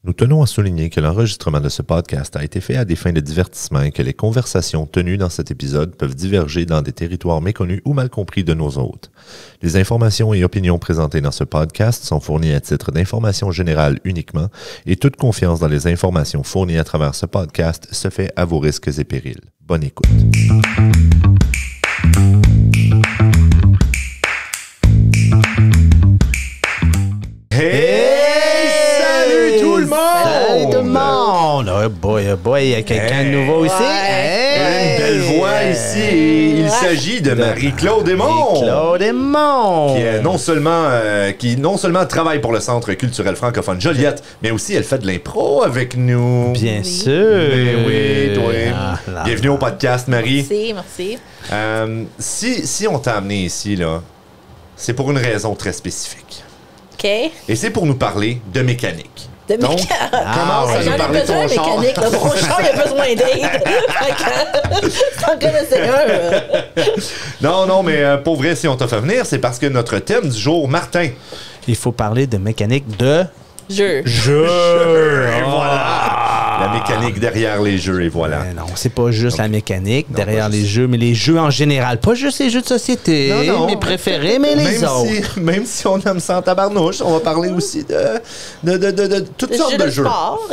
Nous tenons à souligner que l'enregistrement de ce podcast a été fait à des fins de divertissement et que les conversations tenues dans cet épisode peuvent diverger dans des territoires méconnus ou mal compris de nos hôtes. Les informations et opinions présentées dans ce podcast sont fournies à titre d'information générale uniquement et toute confiance dans les informations fournies à travers ce podcast se fait à vos risques et périls. Bonne écoute. Oh boy, il y a quelqu'un de nouveau ici. Une belle voix ici. Il s'agit de Marie-Claude Desmonts. Marie-Claude Desmonts. Qui non seulement travaille pour le Centre culturel francophone Joliette, mais aussi elle fait de l'impro avec nous. Bien sûr. Ben oui, toi. Bienvenue au podcast, Marie. Merci. Si on t'a amené ici, là, c'est pour une raison très spécifique. OK. Et c'est pour nous parler de mécanique. Donc, commence à nous parler de ton char. Mécanique, là. Mon char, il a besoin d'aide. T'en connaissais un. Non, mais pour vrai, si on t'a fait venir, c'est parce que notre thème du jour, Martin. Il faut parler de mécanique de... Jeu. Et voilà. La mécanique derrière les jeux, et voilà. Mais non, c'est pas juste la mécanique derrière les jeux, mais les jeux en général. Pas juste les jeux de société, mes préférés, mais les autres. Même si on aime ça en tabarnouche, on va parler aussi de toutes sortes de jeux.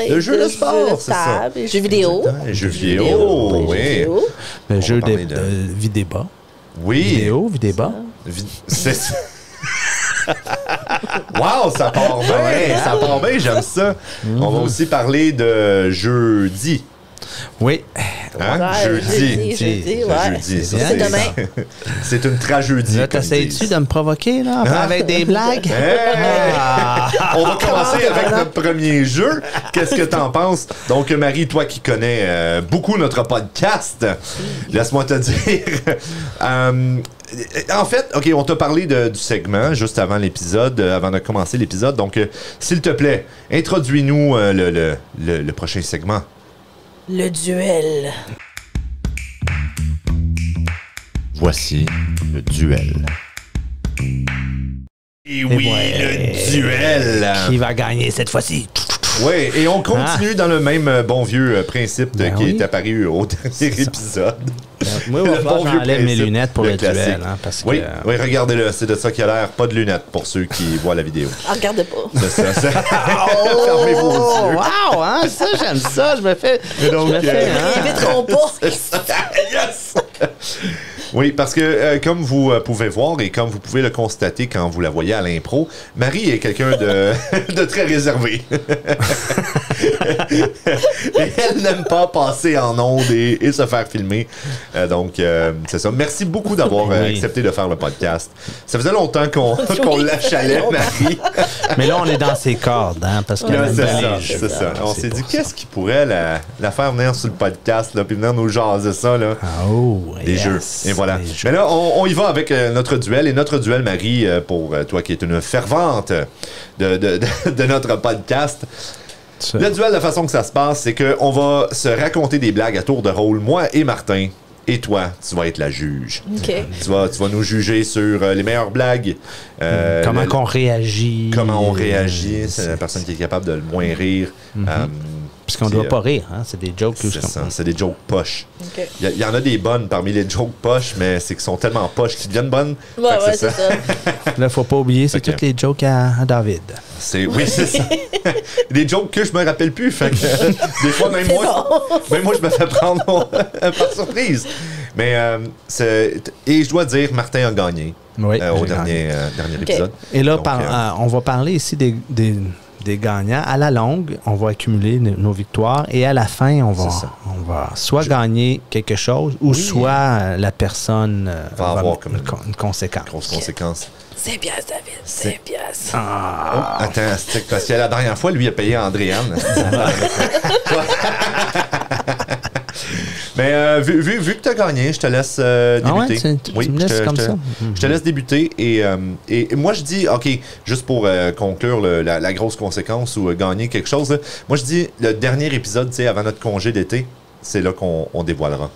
De jeux de sport, c'est ça. Les jeux vidéo. Les jeux vidéo, oui. Le jeu de vidéba. Oui. Vidéba. C'est ça. Wow, ça part bien, j'aime ça. On va aussi parler de jeudi. Oui. Jeudi, c'est demain. C'est une tragédie. Là, t'essayes-tu de me provoquer, là, avec des blagues? On va commencer avec notre premier jeu. Qu'est-ce que t'en penses? Donc, Marie, toi qui connais beaucoup notre podcast, laisse-moi te dire... en fait, OK, on t'a parlé du segment juste avant l'épisode, avant de commencer l'épisode. Donc, s'il te plaît, introduis-nous le prochain segment. Le duel. Voici le duel. Et oui, le duel! Qui va gagner cette fois-ci? Oui, et on continue dans le même bon vieux principe qui est apparu au dernier épisode. Moi, il va falloir que j'enlève mes lunettes pour le duel. Hein, parce oui, que... oui, regardez-le, c'est de ça qu'il a l'air. Pas de lunettes pour ceux qui voient la vidéo. Regardez pas. C'est ça. Fermez vos yeux. Wow, hein, ça, j'aime ça. Je me fais... Donc, Ils éviteront pas. Yes! Oui, parce que comme vous pouvez voir et comme vous pouvez le constater quand vous la voyez à l'impro, Marie est quelqu'un de très réservé. Et elle n'aime pas passer en ondes et se faire filmer. Donc, c'est ça. Merci beaucoup d'avoir accepté de faire le podcast. Ça faisait longtemps qu'on l'achalait, Marie. Mais là, on est dans ses cordes, hein, parce que c'est ça. On s'est dit, qu'est-ce qui pourrait la faire venir sur le podcast, là, puis venir nous jaser ça, là? Des jeux. Et voilà. Mais là, on y va avec notre duel. Et notre duel, Marie, pour toi qui es une fervente de notre podcast. Le duel, la façon que ça se passe, c'est qu'on va se raconter des blagues à tour de rôle, moi et Martin. Et toi, tu vas être la juge. Okay. Tu vas nous juger sur les meilleures blagues. Comment qu'on réagit. Comment on réagit. C'est la personne qui est capable de le moins rire. Puisqu'on ne doit pas rire, hein? C'est des jokes. C'est ça, c'est des jokes poches. Okay. Il y en a des bonnes parmi les jokes poches, mais c'est qu'ils sont tellement poches qu'ils deviennent bonnes. Ouais, c'est ça. Là, faut pas oublier, c'est toutes les jokes à David. Oui, c'est ça. Des jokes que je me rappelle plus. Fait que, des fois, même moi, je me fais prendre par surprise. Mais, et je dois dire, Martin a gagné au dernier épisode. Et là, donc, on va parler ici des gagnants. À la longue, on va accumuler nos victoires et à la fin, on va soit gagner quelque chose ou soit la personne va avoir comme une conséquence. Grosse conséquence. 5 piastres, David. 5 piastres. Attends, c'est parce que la dernière fois, lui, a payé Andréane. Mais vu que tu as gagné, je te laisse débuter. Tu me laisses comme ça? Je te laisse débuter. Et moi, je dis, OK, juste pour conclure la grosse conséquence ou gagner quelque chose, là, moi, je dis, le dernier épisode, avant notre congé d'été, c'est là qu'on dévoilera.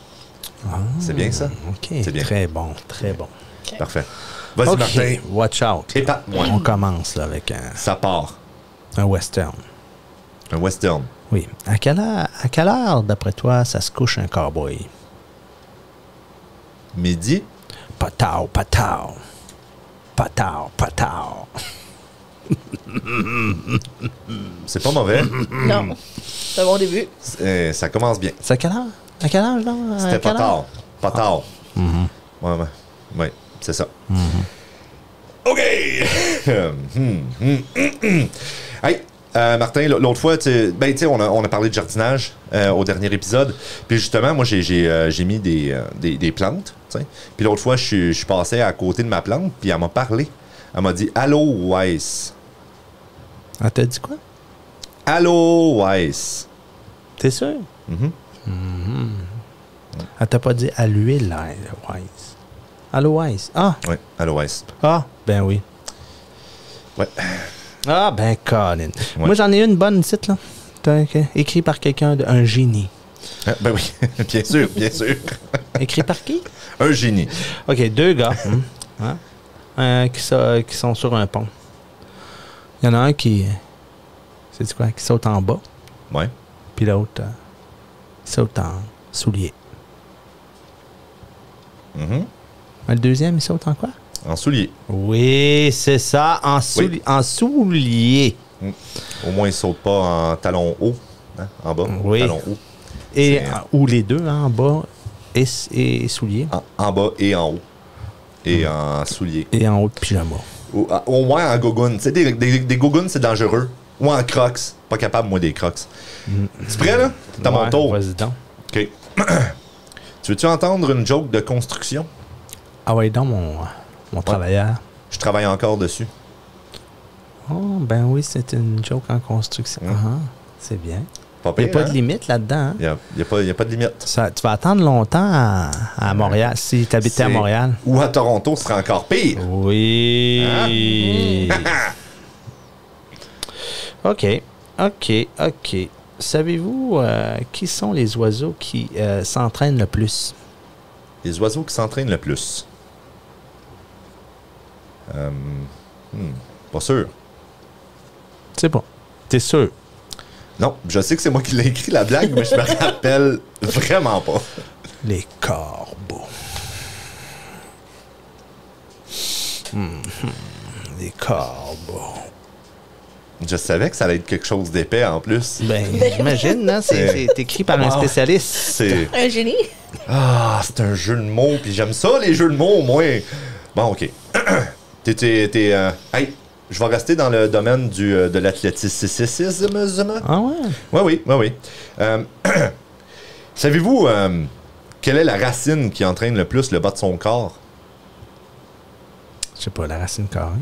C'est bien ça? OK, c'est bien. Très bon, très bon. Okay. Parfait. Vas-y, Martin. Watch out. Épate-moi. On commence là, avec ça part. Un western. Un western. Oui. À quelle heure, d'après toi, ça se couche un cowboy? Midi. Patao, patao. Patao, patao. C'est pas mauvais. Non. C'est un bon début. Ça commence bien. C'est à quelle heure? À quelle heure, là? C'était pas tard. Pas tard. Ouais, c'est ça. OK! Hey, Martin, l'autre fois, on a parlé de jardinage au dernier épisode. Puis justement, moi, j'ai mis des plantes. T'sais. Puis l'autre fois, je suis passé à côté de ma plante, puis elle m'a parlé. Elle m'a dit « Allô, Weiss. » Elle t'a dit quoi? « Allô, Weiss. » T'es sûr? Elle t'a pas dit à l'huile, là, Weiss. Allô, Weiss. Ah! Oui, Allô, Weiss. Ah, ben oui. Ouais. Ah, ben, Colin. Ouais. Moi, j'en ai une bonne site, là. Écrit par quelqu'un, un génie. Ah, ben oui, bien sûr, bien sûr. Écrit par qui? Un génie. OK, deux gars qui sont sur un pont. Il y en a un qui... C'est quoi? Qui saute en bas. Ouais. Puis l'autre, il saute en soulier. Le deuxième, il saute en quoi? En soulier. Oui, c'est ça, en soulier. Au moins, il saute pas en talon haut. Hein? En bas, oui. talon haut. Et, ou les deux, en bas et soulier. En bas et en haut. Et en soulier. Et en haut de pyjama. Au moins en gogoune. Tu sais, des gogounes, c'est dangereux. Ou en crocs. Pas capable, moi, des crocs. Tu prêt, là? T'as mon tour. Vas-y donc. OK. Tu veux-tu entendre une joke de construction? Ah ouais, donc, mon travailleur. Je travaille encore dessus. Oh, ben oui, c'est une joke en construction. C'est bien. Pas Il n'y pire, a pas de limite là-dedans. Hein? Il n'y a pas de limite. Tu vas attendre longtemps à Montréal, si tu habitais à Montréal. Ou à Toronto, ce serait encore pire. Oui. OK. Savez-vous qui sont les oiseaux qui s'entraînent le plus? Les oiseaux qui s'entraînent le plus. Pas sûr. Tu sais pas. T'es sûr? Non, je sais que c'est moi qui l'ai écrit, la blague, mais je me rappelle vraiment pas. Les corbeaux. Les corbeaux. Je savais que ça allait être quelque chose d'épais en plus. Ben, j'imagine, hein? C'est écrit par un spécialiste. C'est Un génie. Ah, c'est un jeu de mots, puis j'aime ça, les jeux de mots, au moins. Bon, OK. Hey, je vais rester dans le domaine de l'athléticisme. Ah ouais? Oui. Savez-vous quelle est la racine qui entraîne le plus le bas de son corps? Je sais pas, la racine carrée.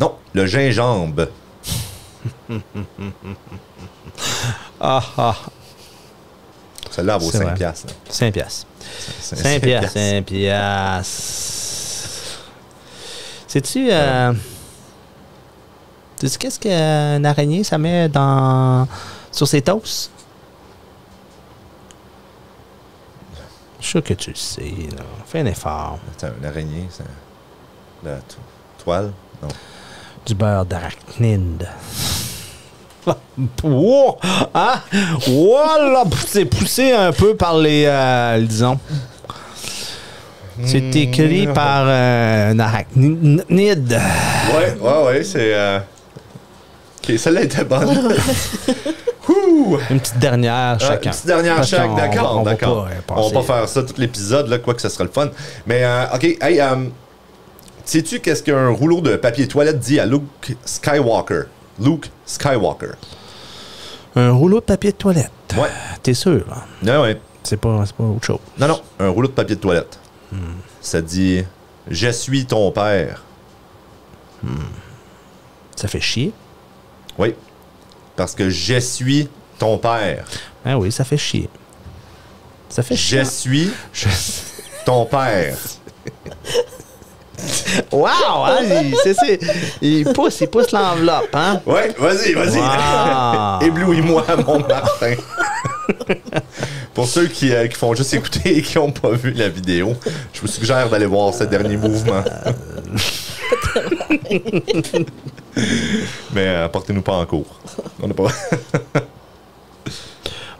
Non, le gingembre. Celle-là, elle vaut 5 piastres. 5 piastres. 5 piastres. 5 piastres. Sais-tu... sais-tu qu'est-ce qu'une araignée, ça met sur ses toasts? Je suis sûr que tu le sais. Là. Fais un effort. Attends, une araignée, c'est... La toile? Non. Du beurre d'arachnide. Wow! Hein? Voilà! C'est poussé un peu par les... disons. C'est écrit par un arachnide. Ouais, c'est... OK, celle-là était bonne. Une petite dernière chacun. Une petite dernière chaque, d'accord. On va pas faire ça tout l'épisode, là, quoi que ce sera le fun. Mais, OK, hey, sais-tu qu'est-ce qu'un rouleau de papier toilette dit à Luke Skywalker? Luke Skywalker. Un rouleau de papier de toilette? Ouais. T'es sûr? Hein? Ouais. C'est pas autre chose. Non, un rouleau de papier de toilette. Ça dit « Je suis ton père ». Ça fait chier? Oui. Parce que je suis ton père. Ah oui, ça fait chier. Ça fait chier. Je suis ton père. Wow! Hein? Il pousse l'enveloppe, hein? Oui, vas-y. Wow. Éblouis-moi, mon Martin. Pour ceux qui font juste écouter et qui n'ont pas vu la vidéo, je vous suggère d'aller voir ce dernier mouvement. Mais portez-nous pas en cours. On n'a pas...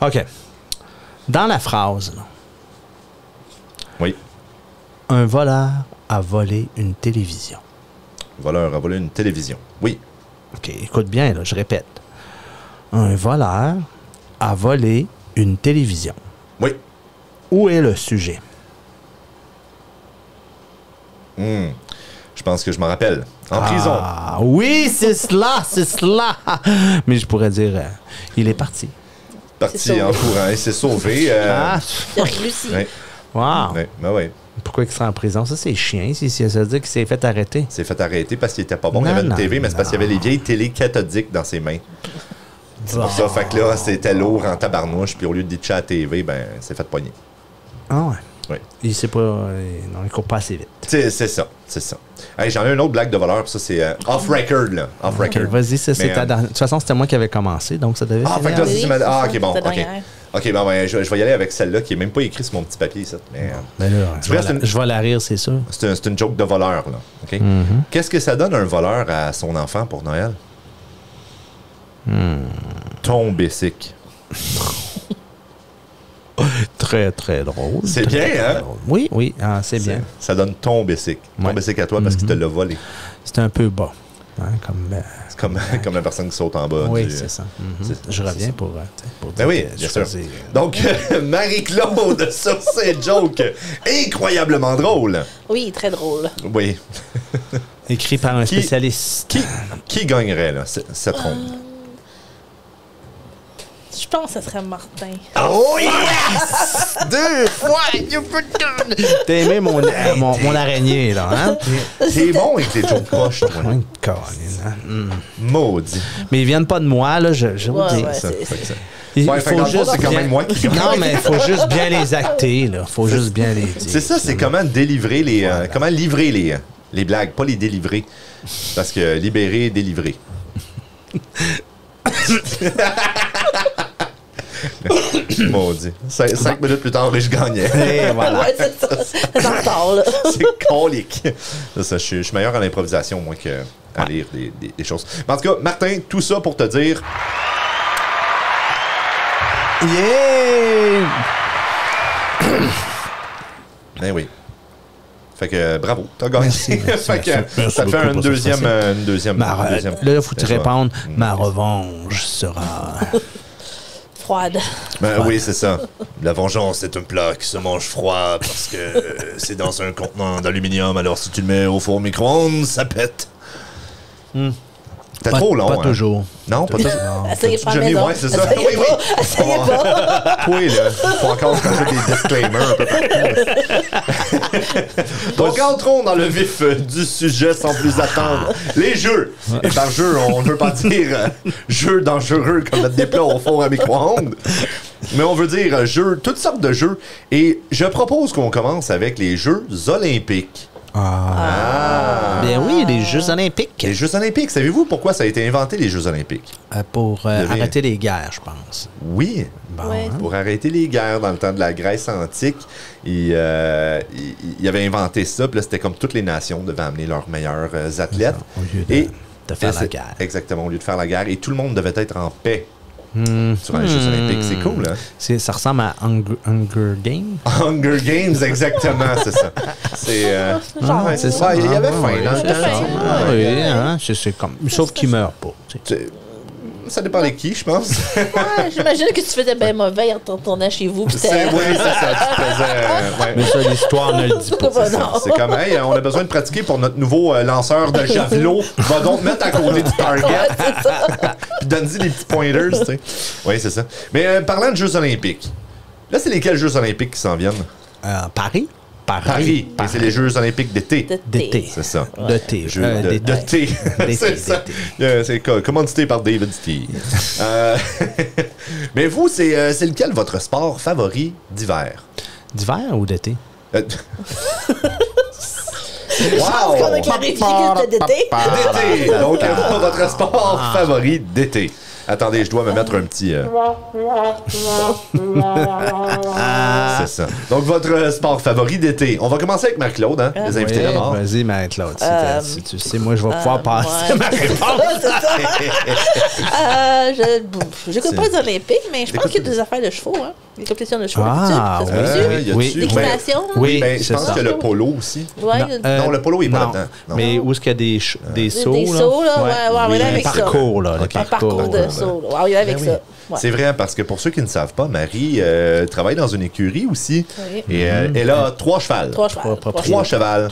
OK. Dans la phrase, là, Oui. un voleur a volé une télévision. Le voleur a volé une télévision. Oui. OK, écoute bien, là, je répète. Un voleur a volé une télévision. Oui. Où est le sujet? Je pense que je m'en rappelle. En prison. Ah, oui, c'est cela, c'est cela. Mais je pourrais dire, il est parti. Parti en courant. Il s'est sauvé. Il a réussi. Oui. Wow. Oui. Ben oui. Pourquoi il serait en prison? Ça, c'est chiant. Ça veut dire qu'il s'est fait arrêter. Il s'est fait arrêter parce qu'il était pas bon. Non, Il y avait une non, TV, mais c'est parce qu'il y avait les vieilles télé cathodiques dans ses mains. C'est pour ça. Fait que là, c'était lourd en tabarnouche. Puis au lieu de ditcher à la TV, ben, il s'est fait pogner. Ah ouais. Oui. Il sait pas. Non, il court pas assez vite. C'est ça. C'est ça. Hey, j'en ai une autre blague de voleur. Puis ça, c'est off-record, là. Off-record. Okay, vas-y, ça, c'est Mais, ta dernière. De toute façon, c'était moi qui avais commencé, donc ça devait fait que là, Oui, OK, bon. c'est OK. dernière. OK, bon, ben, je vais y aller avec celle-là qui est même pas écrite sur mon petit papier, ça. Mais, Ben là, Tu restes une- je vais la rire, c'est sûr. c'est une joke de voleur, là. OK? Qu'est-ce que ça donne un voleur à son enfant pour Noël? Ton bicycle. Très, très drôle. C'est Très, bien, très hein? drôle. Oui, oui, c'est bien. Ça donne ton bicycle. Ton Ouais. bicycle à toi parce qu'il te l'a volé. C'est un peu bas. Hein, comme, C'est comme la personne qui saute en bas. oui, du- c'est ça. c'est- Je c'est reviens ça. pour Ben dire oui, que bien je sûr. faisais, Donc, Marie-Claude, sur ces jokes incroyablement drôles. Oui, très drôle. Oui. écrit par un Qui- spécialiste. Qui gagnerait, là, cette ronde? Je pense que ce serait Martin. Oh yes! 2 fois! You done! T'as aimé mon araignée, là, hein? T'es bon avec tes jokes poches, toi. Oui, Colin, hein? Maudit. Mais ils viennent pas de moi, là, je vous Ouais, dis. ouais, Ça, c'est- fait que ça. Il Ouais, fait que dans le fond, c'est quand même moi qui gagne. Non, mais il faut juste bien les acter, là. Faut juste bien les dire. C'est ça, c'est comment délivrer les. Comment livrer les blagues, pas les délivrer. Parce que libérer, délivrer. Maudit. 5 minutes plus tard, et je gagnais. Et voilà. Ouais, c'est ça. C'est en retard, là. C'est colique. Ça, je suis meilleur à l'improvisation, moi, qu'à lire des choses. Mais en tout cas, Martin, tout ça pour te dire. Yeah! Ben oui. Fait que bravo, t'as gagné. Merci, Fait que merci ça te fait beaucoup une pour ça. deuxième. Là, il faut te répondre. Ma revanche sera. Froide. Ben oui, c'est ça. La vengeance est un plat qui se mange froid parce que c'est dans un contenant d'aluminium. Alors si tu le mets au four au micro-ondes, ça pète. T'es trop long. Pas hein? toujours. Non, pas toujours. Essayez pas à la Jamais, maison. ouais, c'est ça. Essayez Oui, oui. pas. Essayez pas. Toi, là, faut encore changer des disclaimers un peu partout. Donc, entrons dans le vif du sujet sans plus attendre. Les jeux. Et par jeu, on ne veut pas dire jeux dangereux comme mettre des plats au four à micro-ondes. Mais on veut dire jeux, toutes sortes de jeux. Et je propose qu'on commence avec les Jeux olympiques. Bien oui, les Jeux olympiques. Les Jeux olympiques, savez-vous pourquoi ça a été inventé, les Jeux olympiques? Pour Devez- arrêter les guerres, je pense. Oui. Bon, Ouais. hein? Pour arrêter les guerres dans le temps de la Grèce antique, il avait inventé ça. Puis là, c'était comme toutes les nations devaient amener leurs meilleurs athlètes. Au lieu de faire la guerre. Exactement, au lieu de faire la guerre. Et tout le monde devait être en paix sur les Jeux olympiques. C'est cool, hein? Ça ressemble à Hunger Games. Hunger Games, exactement, c'est ça. C'est ouais, c'est ça. Il y avait faim Ouais, dans le c'est temps. ça. Ouais. Oui, hein, c'est comme. Sauf qu'il meurt pas. Tu sais. Ça dépend de qui, je pense. Ouais, j'imagine que tu faisais bien mauvais en retournant chez vous. Puis Oui, c'est ça. Tu faisais, ouais. Mais ça, l'histoire ne le dit pas. Bah non. C'est comme, hey, on a besoin de pratiquer pour notre nouveau lanceur de javelot. Va donc mettre à côté du target. Puis donne-y des petits pointers, tu sais. Oui, c'est ça. Mais parlant de Jeux olympiques, là, c'est lesquels Jeux olympiques qui s'en viennent? Paris. Paris. Et c'est les Jeux olympiques d'été. D'été. C'est ça. De thé. Jeux de thé. C'est ça. C'est commandité par David Steve. Mais vous, c'est lequel votre sport favori d'hiver? D'hiver ou d'été? Je pense qu'on a clarifié que c'était d'été. D'été. Donc, votre sport favori d'été. Attendez, je dois me mettre un petit... C'est ça. Donc, votre sport favori d'été. On va commencer avec Marc-Claude, hein, les invités d'abord. Vas-y, Marie-Claude. Si tu sais, moi, je vais pouvoir passer ma réponse. J'écoute pas les Olympiques, mais je pense qu'il y a des affaires de chevaux, hein. Des compétitions de chevaux. Oui. L'équitation. Oui, je pense que le polo aussi. Non, le polo, il est pas là-dedans. Mais où est-ce qu'il y a des sauts? Des sauts, là. Ouais, oui, avec ça. Parcours, là. Un parcours de sauts. Ouais, avec ça. Ouais. C'est vrai, parce que pour ceux qui ne savent pas, Marie travaille dans une écurie aussi. Oui. Et elle a 3 chevals. 3 chevaux. 3 chevals.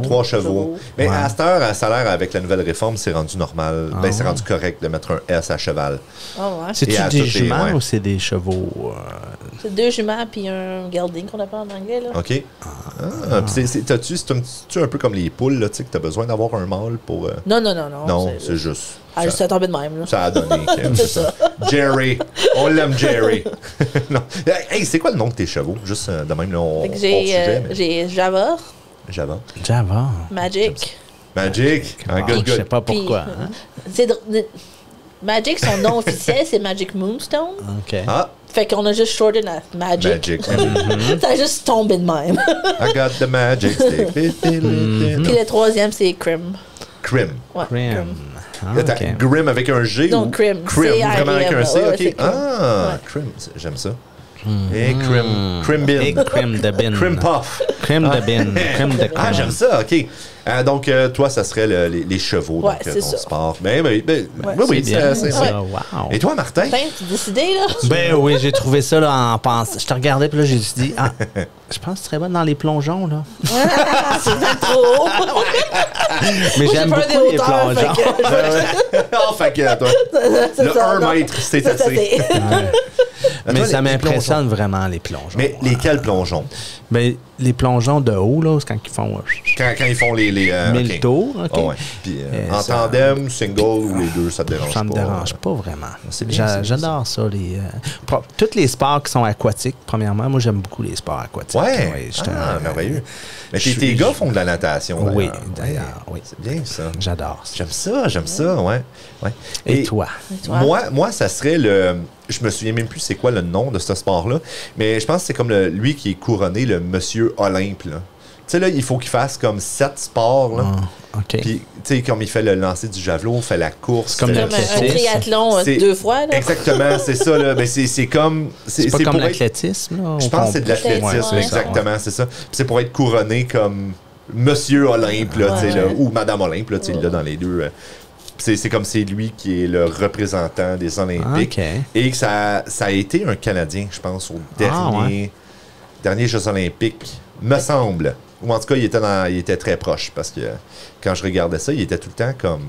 3 chevaux. Mais à cette heure, à salaire, avec la nouvelle réforme, c'est rendu normal. C'est rendu correct de mettre un S à cheval. C'est-tu des juments ou c'est des chevaux? C'est 2 juments puis un gelding qu'on appelle en anglais. Là. OK. C'est un peu comme les poules, là, tu sais, que tu as besoin d'avoir un mâle pour... Non. Non, c'est juste... Ça a tombé de même. Là. Ça a donné. C'est ça. Jerry. On l'aime, Jerry. Non. Hey, c'est quoi le nom de tes chevaux? Juste de même, là, j'ai Java. Java. Magic. Magic. Un good. Je sais pas pourquoi. Magic, son nom officiel, c'est Magic Moonstone. OK. Fait qu'on a juste shorted à Magic. Ça a juste tombé de même. I got the magic stick. Puis le 3e, c'est Crim. Crim. Ouais, Crim. Okay. Grim avec un G non, ou Crim. Vraiment avec un C, OK. Crim, j'aime ça. Et Crim Bin. Et Crim de Bin. Crim Puff. Crème de Bin. Crème de Crim. J'aime ça, OK. Donc, toi, ça serait les chevaux, donc ton sport. Oui, c'est ça. Wow. Et toi, Martin? Tu décidé, là? Ben oui, j'ai trouvé ça là, en pensant. Je te regardais, puis là, j'ai dit, je pense que tu serais bonne dans les plongeons, là. C'est trop haut. Mais j'aime beaucoup les plongeons. Fait que, toi, le 1 mètre, c'est assez. Mais ça m'impressionne vraiment, les plongeons. Mais lesquels plongeons? Ben, les plongeons de haut, là, c'est quand ils font... Quand ils font les 1000 tours, OK. Oh, ouais. Puis en tandem, single ou les deux, ça te dérange pas? Ça me dérange pas vraiment. C'est bien, j'adore ça. Tous les sports qui sont aquatiques, premièrement, moi, j'aime beaucoup les sports aquatiques. Ouais, merveilleux. Mais tes gars font de la natation. Oui, d'ailleurs, oui. C'est bien, ça. J'adore ça. J'aime ça, ouais. Et toi? Moi, ça serait le... Je me souviens même plus c'est quoi le nom de ce sport-là, mais je pense que c'est comme lui qui est couronné, le Monsieur Olympe, là. Tu sais, là, il faut qu'il fasse comme 7 sports, là. OK. Puis, tu sais, comme il fait le lancer du javelot, fait la course. Comme un triathlon 2 fois, là. Exactement, c'est ça, là. Mais c'est comme... C'est pas comme l'athlétisme, là? Je pense que c'est de l'athlétisme, exactement, c'est ça. Puis c'est pour être couronné comme Monsieur Olympe, là, tu sais, là, ou Madame Olympe, là, tu sais, là, dans les deux... C'est comme c'est lui qui est le représentant des Olympiques. Et que ça a été un Canadien, je pense, au dernier Jeux Olympiques, me semble. Ou en tout cas, il était très proche parce que quand je regardais ça, il était tout le temps comme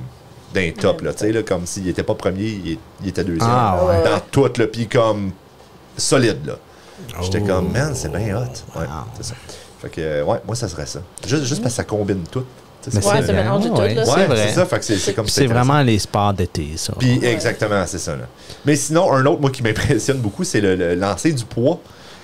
d'un top, là, tu sais, là, comme s'il n'était pas premier, il était deuxième. Dans tout, là, puis comme solide, là. J'étais comme, man, c'est bien hot. Ouais, c'est ça. Fait que, moi, ça serait ça. Juste parce que ça combine tout. Ça mélange tout, là. C'est vrai. C'est ça, fait que c'est comme c'est vraiment les sports d'été, ça. Puis exactement, c'est ça, là. Mais sinon, un autre, moi, qui m'impressionne beaucoup, c'est le lancer du poids.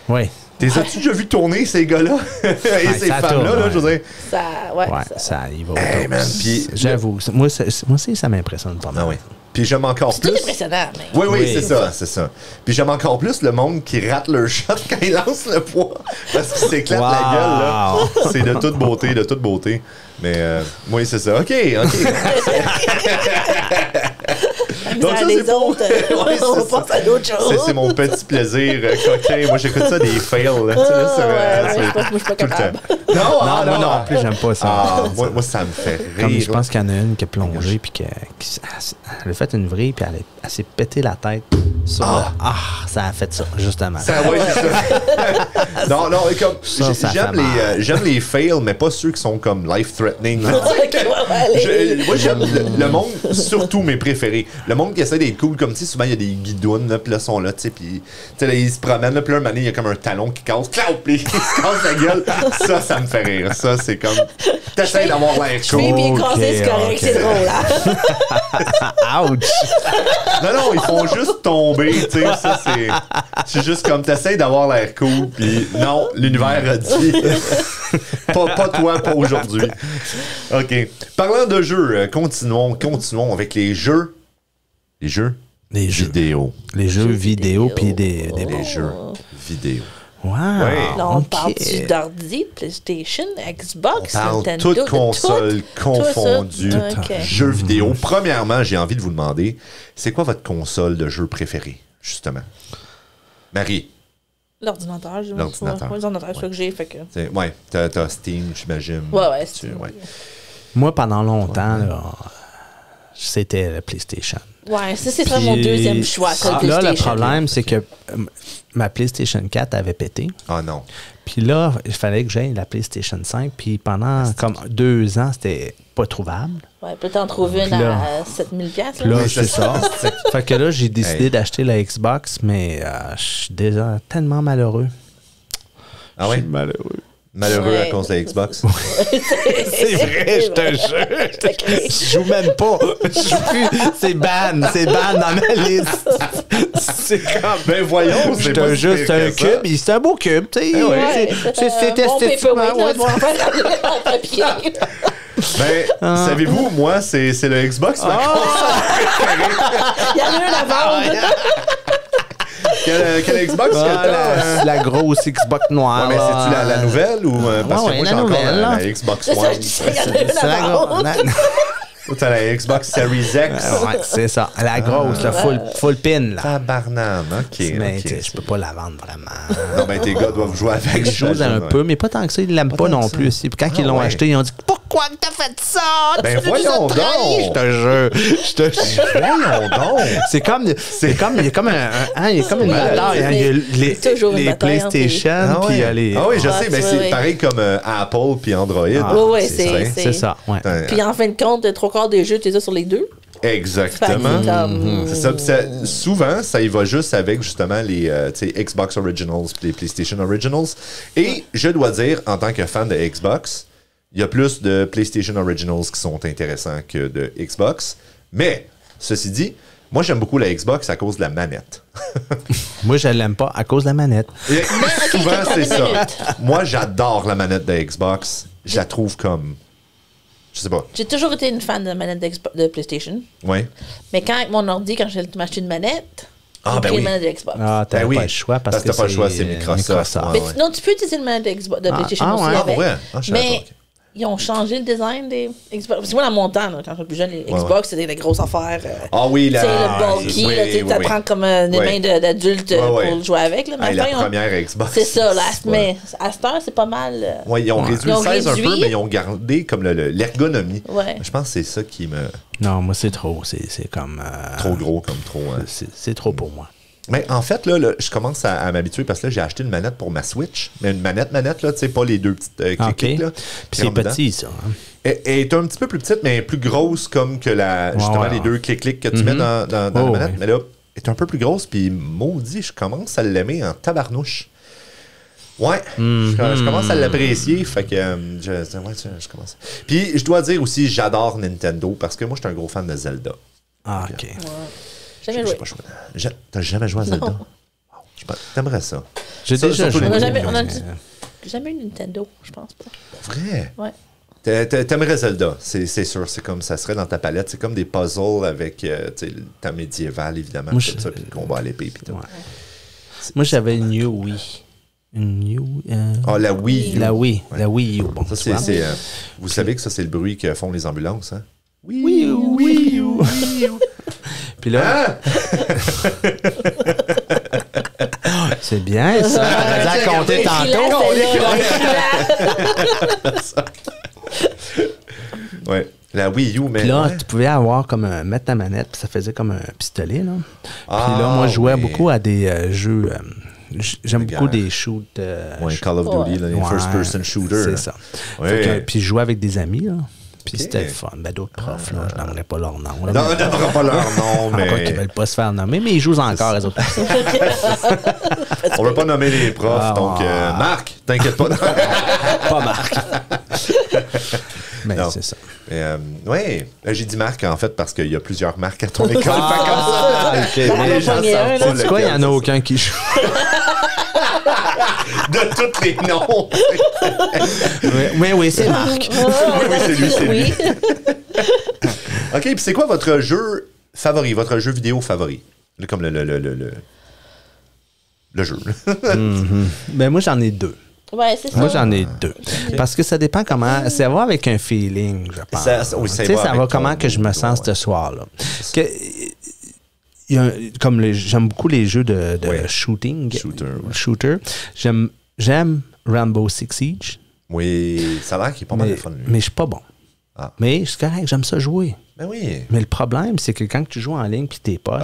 Oui. As-tu déjà vu tourner ces gars-là et ces femmes-là, là, je veux dire? Ça y va. Hey, man, puis j'avoue, moi aussi, ça m'impressionne pas mal. Ah oui. Puis j'aime encore plus. C'est impressionnant. Mais... Oui, c'est ça. Puis j'aime encore plus le monde qui rate leur shot quand ils lancent le poids. Parce qu'ils s'éclatent la gueule, là. C'est de toute beauté, Mais oui, c'est ça. OK. Donc, ça, les autres, on pense à d'autres choses. C'est mon petit plaisir coquin. Moi, j'écoute ça des fails. Là, moi, je suis pas capable. Non, non plus, j'aime pas ça. Moi, ça me fait rire. Comme je pense qu'il y en a une qui a plongé, puis elle a fait une vrille, puis elle s'est pété la tête. Ça a fait ça, justement. C'est ça. Non, comme, j'aime les fails, mais pas ceux qui sont comme life-threatening. Moi, j'aime le monde, surtout mes préférés. Le monde qui essaie d'être cool, comme tu sais, souvent il y a des guidounes, là, puis là, sont là, tu sais, puis ils se promènent, là, puis là, un moment donné, il y a comme un talon qui casse, puis il se casse la gueule. Ça me fait rire. Ça, c'est comme. T'essayes d'avoir l'air cool. Je bien cassé, c'est correct, c'est drôle, hein? Ouch! Non, ils font juste tomber, tu sais, ça, c'est juste comme t'essayes d'avoir l'air cool, puis non, l'univers a dit. pas toi, pas aujourd'hui. OK. Parlant de jeux, continuons avec les jeux. Les jeux Les jeux. Vidéo. Les jeux vidéo, puis des Les jeux vidéo. Wow! Là, on OK. parle-tu d'ordi, PlayStation, Xbox, On parle Nintendo? toutes consoles confondues, Tout ça? OK. jeux vidéo. Premièrement, j'ai envie de vous demander, c'est quoi votre console de jeu préférée, justement? Marie? L'ordinateur. L'ordinateur. L'ordinateur, c'est ça que j'ai, fait que... Ouais, t'as Steam, j'imagine. Ouais, Steam. Ouais. Moi, pendant longtemps, là, c'était la PlayStation. Ouais, c'est ça mon deuxième choix, c'est le PlayStation. Là, le problème, c'est que ma PlayStation 4 avait pété. Ah non. Puis là, il fallait que j'aille la PlayStation 5. Puis pendant comme 2 ans, c'était pas trouvable. Ouais, puis t'en trouves une Puis là- à 7000$. Puis là, Oui, c'est ça. Fait que là, j'ai décidé d'acheter la Xbox, mais je suis déjà tellement malheureux. Ah ouais? Malheureux. Malheureux Ouais. à cause de la Xbox. C'est vrai, je te jure. Je joue même pas. Je joue plus. C'est ban dans ma liste. C'est comme. Ben voyons, Je c'est te pas jure, si c'est un pire que ça. cube. C'est un beau cube, tu sais. Ouais, C'est un bon esthétiquement. paperweight, ouais, là, bon, en papier. Ben, savez-vous, moi, c'est le Xbox, ma console préférée. Il y en a un à vendre. Quelle Xbox que t'as? la grosse Xbox noire. Ouais, mais c'est-tu la nouvelle ou... parce que ouais, moi, la j'ai encore nouvelle, là. la Xbox C'est ça, One. je dis, il y en a un C'est la à vendre. grosse. Toi, t'as la Xbox Series X. Ouais, c'est ça. La grosse, la full pin, là. Tabarnane, OK. Mais ok. tu sais, je peux pas la vendre vraiment. Non, ben tes gars doivent jouer avec. Je joue un peu, mais pas tant que ça. Ils l'aiment pas tant non que ça. plus aussi. Puis quand ils l'ont ouais. acheté, ils ont dit pourquoi que t'as fait ça? Ben Tu nous as voyons trahis. donc. Je te jure. Voyons donc. C'est comme, il y a comme il y a comme une bataille. Hein. Il y a les, C'est toujours une les bataille entre PlayStation, Ah puis il y a ouais. les. Ah oui, je Ah, sais, mais ouais, c'est ouais. pareil comme Apple puis Android. Ah, Ouais, c'est ça. Ouais. Puis en fin de compte, 3/4 des jeux, tu les as sur les deux. Exactement. Fait que c'est comme- C'est ça. Puis souvent, ça y va juste avec justement les tu sais, Xbox Originals puis les PlayStation Originals. Et je dois dire, en tant que fan de Xbox, il y a plus de PlayStation Originals qui sont intéressants que de Xbox. Mais, ceci dit, moi, j'aime beaucoup la Xbox à cause de la manette. Moi, je l'aime pas à cause de la manette. Et souvent, attends c'est une ça. minute. Moi, j'adore la manette de Xbox. Je la trouve comme... Je sais pas. J'ai toujours été une fan de manette de PlayStation. Ouais. Mais quand avec mon ordi, quand j'ai m'acheté une manette, Ah, j'ai ben pris oui. une manette de Xbox. Ah, t'as Ben oui. pas le choix parce que t'as pas le choix, c'est Microsoft. Ouais, Mais ouais. non, tu peux utiliser une manette de Xbox, de PlayStation ah, aussi ouais. avec. Ah, ouais. Ah, je savais Mais pas, ok. ils ont changé le design des Xbox. Parce que moi, dans mon temps, là, quand j'étais plus jeune, les Xbox, c'était des grosses affaires. Ah oui, Tu là. sais, le bulky, oui, là, tu sais, oui, t'apprends oui. comme des Oui. mains d'adulte Ouais. pour jouer avec. Là. Mais Hey, la après, ils ont- première Xbox. C'est ça, là. c'est pas- Mais à cette heure, c'est pas mal. Ouais, ils ont réduit Ils ont le size un peu, réduit. mais ils ont gardé comme l'ergonomie. Ouais. Je pense que c'est ça qui me... Non, moi, c'est trop. C'est comme. Trop gros, comme trop... hein. C'est trop pour moi. Mais en fait, là, je commence à m'habituer parce que là, j'ai acheté une manette pour ma Switch. Mais une manette, là, tu sais, pas les deux petites clics, là. Puis c'est rentrent dedans. petit, ça. Hein? Elle est un petit peu plus petite, mais plus grosse comme que justement ouais, les ouais. deux clics que tu mets dans la Oh, manette. oui. Mais là, elle est un peu plus grosse, puis maudit, je commence à l'aimer en tabarnouche. Ouais, je commence à l'apprécier, fait que je commence. Puis je dois dire aussi, j'adore Nintendo parce que moi, je suis un gros fan de Zelda. Ah, OK. Jamais J'ai joué. pas joué. T'as jamais joué à Zelda? Non. Wow, t'aimerais ça. J'ai Ça, déjà surtout joué. les On a Nintendo. jamais eu Nintendo, je pense pas. Vrai? Ouais. T'aimerais Zelda, c'est sûr. C'est comme ça serait dans ta palette. C'est comme des puzzles avec tu sais, le temps médiéval, évidemment. Moi, Tout ça, puis le combat à l'épée. Puis tout. Ouais. Moi, j'avais une New Wii. Une New... Ah, la Wii U. La Wii. Ouais. La Wii U. Bon, Ça, tu vois. vous savez que ça, c'est le bruit que font les ambulances, hein? Wii U, Wii U. Puis là... C'est bien, ça. On aurait dû raconter tantôt. Ouais. La Wii U, mais. Puis là, ouais. tu pouvais avoir comme mettre ta manette, puis ça faisait comme un pistolet, là. Ah, Puis là, moi, je jouais oui. beaucoup à des jeux... J'aime De beaucoup guerre. des shoots... Ouais, Call of Duty, là, les Ouais, first-person shooter. C'est ça. Ouais. Fait que, puis je jouais avec des amis, là. Puis Ok. c'était le fun. Ben, d'autres profs, là, je n'aimerais pas leur nom. Là, Non, mais- on n'aura pas leur nom, Encore qu'ils mais. veulent pas se faire nommer, mais ils jouent encore, les autres. On veut pas nommer les profs, Ah, donc ouais. Marc, t'inquiète pas. Pas Marc. Mais Non. c'est ça. Oui, j'ai dit Marc en fait parce qu'il y a plusieurs marques à ton école. Ah, ok. Fait comme ça, les gens pogné un, savent là. pas C'est quoi, il n'y en a lequel, aucun qui joue. de tous les noms. Oui, c'est Marc. Oui, c'est lui, c'est lui. Oui. OK, puis c'est quoi votre jeu favori, votre jeu vidéo favori? Comme le jeu. Ben, moi, j'en ai 2. Ouais, c'est ça. Moi, j'en ai 2. Parce que ça dépend comment. Ça va avec un feeling, je pense. Ça va comment que je me sens ce soir-là. J'aime beaucoup les jeux de shooting. Shooter. J'aime Rainbow Six Siege. Oui, ça a l'air qu'il est pas mal de fun, lui. Mais je suis pas bon. Ah. Mais c'est correct, j'aime ça jouer. Ben oui. Mais le problème, c'est que quand tu joues en ligne puis t'es poche,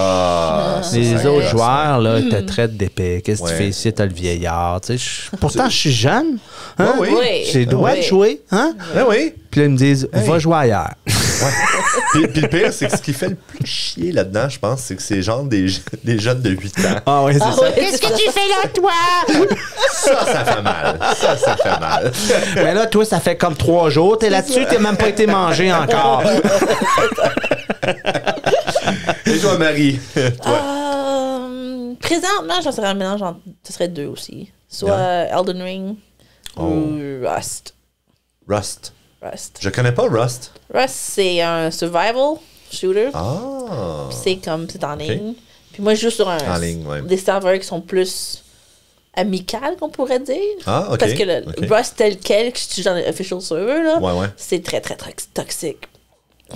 les ça, autres joueurs là, te traitent d'épais. Qu'est-ce que tu fais ici? T'as le vieillard. Pourtant, je suis jeune. Hein? Oui. J'ai le droit de jouer. Hein? Ben oui. Puis là, ils me disent, va jouer ailleurs. Puis le pire, c'est que ce qui fait le plus chier là-dedans, je pense, c'est que c'est genre des jeunes de 8 ans. Ah oui, c'est ça. Qu'est-ce que tu fais là, toi? Ça fait mal. Ça fait mal. Mais là, toi, ça fait comme 3 jours. T'es là-dessus, t'as même pas été mangé encore. Et toi, Marie? Présentement, j'en serais un mélange entre... Ce serait 2 aussi. Soit Elden Ring ou Rust. Rust. Je connais pas Rust. Rust, c'est un survival shooter. Ah. C'est en ligne. Puis moi, je joue sur des serveurs qui sont plus amicales, qu'on pourrait dire. Ah, OK. Parce que Rust tel quel, que je suis dans l'official server, là, c'est très, très, très toxique.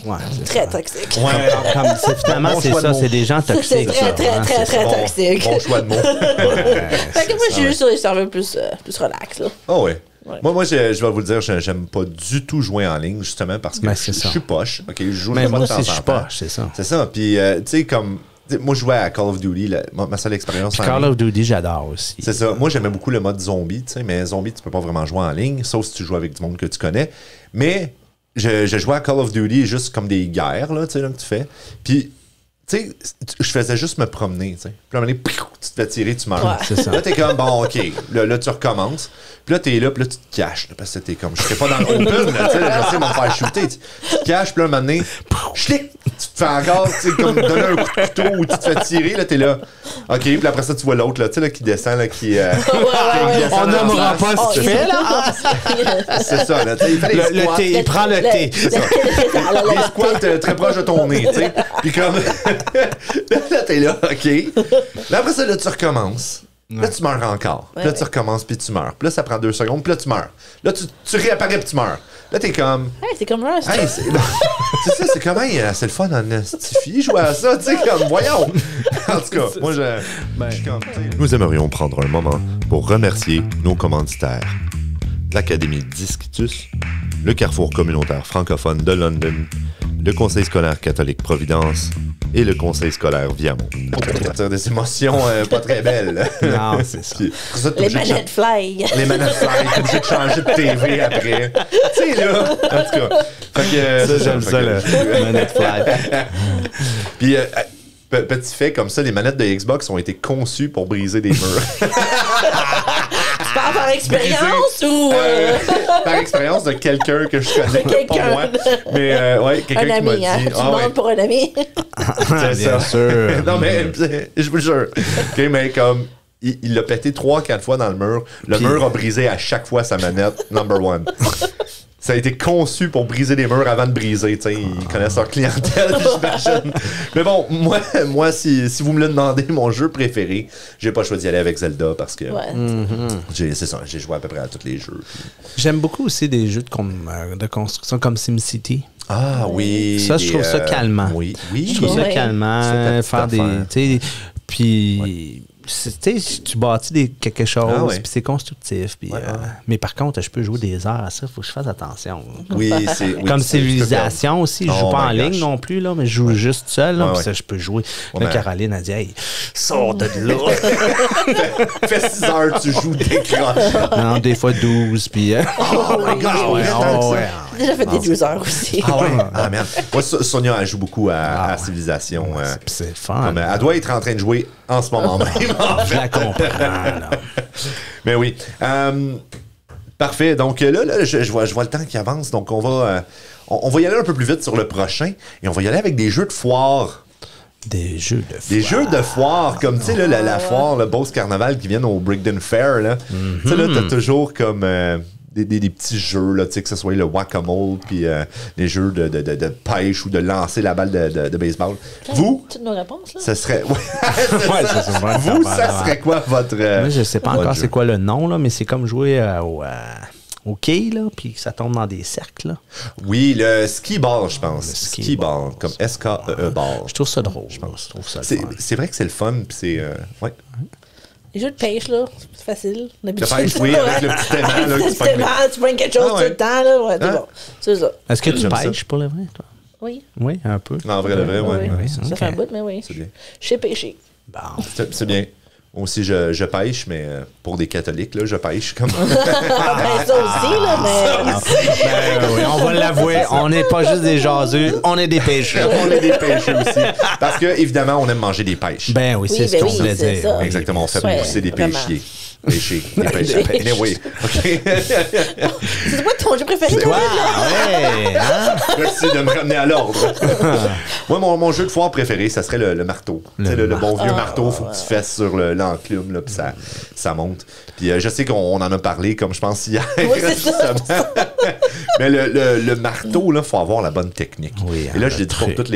Ouais, très toxique. Ouais, finalement, c'est ça, c'est des gens toxiques. C'est très, très, très toxique. Bon choix de mots. Fait que moi, je suis juste sur les serveurs plus relax, là. Oh, ouais. Moi, je vais vous le dire, j'aime pas du tout jouer en ligne, justement, parce que je suis poche. OK, je joue mais moi de temps aussi, je en suis temps. poche, c'est ça. C'est ça. Puis, tu sais, comme... Moi, je jouais à Call of Duty. Ma seule expérience en ligne. Call of Duty, j'adore aussi. C'est ça. Moi, j'aimais beaucoup le mode zombie, tu sais, mais zombie, tu peux pas vraiment jouer en ligne, sauf si tu joues avec du monde que tu connais. Mais je jouais à Call of Duty juste comme des guerres, là, tu sais, là, que tu fais. Puis, tu sais, je faisais juste me promener, tu sais. Puis là, à un moment donné, tu te fais tirer, tu meurs. Ouais, c'est ça. Là, t'es comme, bon, OK. Là, tu recommences. Puis là, t'es là, puis là, tu te caches. Là, parce que t'es comme, je serais pas dans l'open, là, tu sais, je sais, me faire shooter. Tu te caches, puis là, un moment donné, chlic, tu te fais encore, tu sais, comme donner un coup de couteau ou tu te fais tirer, là, t'es là. OK, puis après ça, tu vois l'autre, là, tu sais, là, qui descend, là, qui. On nommera pas ce qu'il fait, là. C'est ça, là, tu sais, il fait les squats. Il prend le thé. C'est ça. Les squats très proches de ton nez, tu sais. Puis comme. Là, t'es là, OK. Là, après ça, là, tu recommences. Là, tu meurs encore. Puis là, tu recommences, puis tu meurs. Puis là, ça prend 2 secondes, puis là, tu meurs. Là, tu réapparais, puis tu meurs. Là, t'es comme... Hey, c'est comme Rust. Hey, c'est ça, c'est comme... Hey, c'est le fun en estifie, jouer à ça, tu sais, comme... Voyons! En tout cas, moi, je suis comme... Nous aimerions prendre un moment pour remercier nos commanditaires. L'Académie Discitus, le Carrefour communautaire francophone de London, le Conseil scolaire catholique Providence et le Conseil scolaire Viamont. On tire des émotions pas très belles. Non, c'est ça. Puis, les manettes fly. Les manettes fly, t'es obligé de changer de TV après. Tu sais, là, en tout cas. Fait que, ça, j'aime ça, le manette fly. Puis, petit fait comme ça, les manettes de Xbox ont été conçues pour briser des murs. Tu parles par expérience ou... Par expérience de quelqu'un que je connais, pas moi. Mais ouais, quelqu'un qui m'a dit... Tu demandes pour un ami. C'est bien ça. sûr. Non, mais je vous jure. OK, mais comme... Il l'a pété 3-4 fois dans le mur. Le mur a brisé à chaque fois sa manette, number 1. Ça a été conçu pour briser des murs avant de briser. T'sais. Ils connaissent leur clientèle, j'imagine. Mais bon, moi si vous me le demandez, mon jeu préféré, j'ai pas choisi d'y aller avec Zelda parce que c'est ça, j'ai joué à peu près à tous les jeux. J'aime beaucoup aussi des jeux de construction comme SimCity. Ah oui. Ça, je trouve ça calmant. Oui. Je trouve ça calmant. Faire des... Puis... tu bâtis quelque chose, puis c'est constructif. Puis, mais par contre, je peux jouer des heures à ça, il faut que je fasse attention. Oui, comme Civilisation aussi, je joue pas en ligne non plus, là, mais je joue juste seul. Là, puis ça, je peux jouer. Là, Caroline a dit, hey, sors de là. Fais 6 heures, tu joues d'écran. Non, des fois 12. Puis, oh my God, j'ai déjà fait des 12 heures aussi. Ah ouais? Ah merde. Moi, Sonia, elle joue beaucoup à Civilisation. C'est fun. Elle doit être en train de jouer en ce moment même. Je la comprends. Mais oui. Parfait. Donc là je vois le temps qui avance. Donc on va y aller un peu plus vite sur le prochain. Et on va y aller avec des jeux de foire. Des jeux de foire. Des jeux de foire, comme tu sais, la foire, le Beauce Carnaval qui viennent au Brigden Fair. Là. Tu sais, là, t'as toujours comme des petits jeux, là, que ce soit le whack-a-mole, puis les jeux de pêche ou de lancer la balle de baseball. Vous, toutes nos réponses, là. Ça serait... Vous, ça serait quoi votre... Moi, je sais pas encore c'est quoi le nom, là, mais c'est comme jouer au quai, là, puis ça tombe dans des cercles, là. Oui, le ski ball, je pense. Ski ball, comme S-K-E-E ball. Je trouve ça drôle, je pense. C'est vrai que c'est le fun, puis c'est... ouais. Les jeux de pêche, là, c'est facile. Le pêche, oui, avec le petit aimant. Là, tu prends quelque chose tout le temps, là. Ouais, c'est bon. C'est ça. Est-ce que tu pêches pour le vrai, toi? Oui. Oui, un peu. En vrai, le vrai, oui. Ça fait un bout, mais oui. C'est bien. Je sais pêcher. Bon. C'est bien. Moi aussi, je pêche, mais pour des catholiques, là, je pêche comme... Ça aussi, là, mais... oui, on va l'avouer, on n'est pas juste des jaseux, on est des pêcheurs. On est des pêcheurs aussi. Parce que, évidemment, on aime manger des pêches. Ben oui, c'est ce qu'on voulait dire. Ça. Exactement, on fait pousser des pêchiers. Pêcher, des pêcheurs. Mais oui, OK. C'est quoi ton jeu préféré? Toi, ouais. Hein? Merci de me ramener à l'ordre. Moi, mon jeu de foire préféré, ça serait le marteau. Le bon vieux marteau, il faut que tu fesses sur l'enclume, là, puis ça monte. Puis je sais qu'on en a parlé, comme je pense hier. Oui, c'est ça. Mais le marteau, il faut avoir la bonne technique. Oui, et là, je l'ai dit pour tous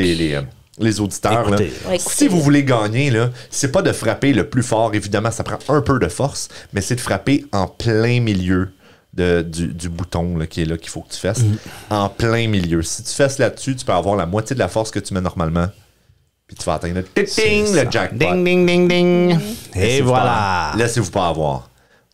les auditeurs, là, écoutez. Si vous voulez gagner, là, c'est pas de frapper le plus fort. Évidemment, ça prend un peu de force, mais c'est de frapper en plein milieu du bouton là, qui est là qu'il faut que tu fesses. En plein milieu. Si tu fesses là-dessus, tu peux avoir la moitié de la force que tu mets normalement. Puis tu vas atteindre le jackpot. Ding, ding, ding, ding. Et voilà. Laissez-vous pas avoir.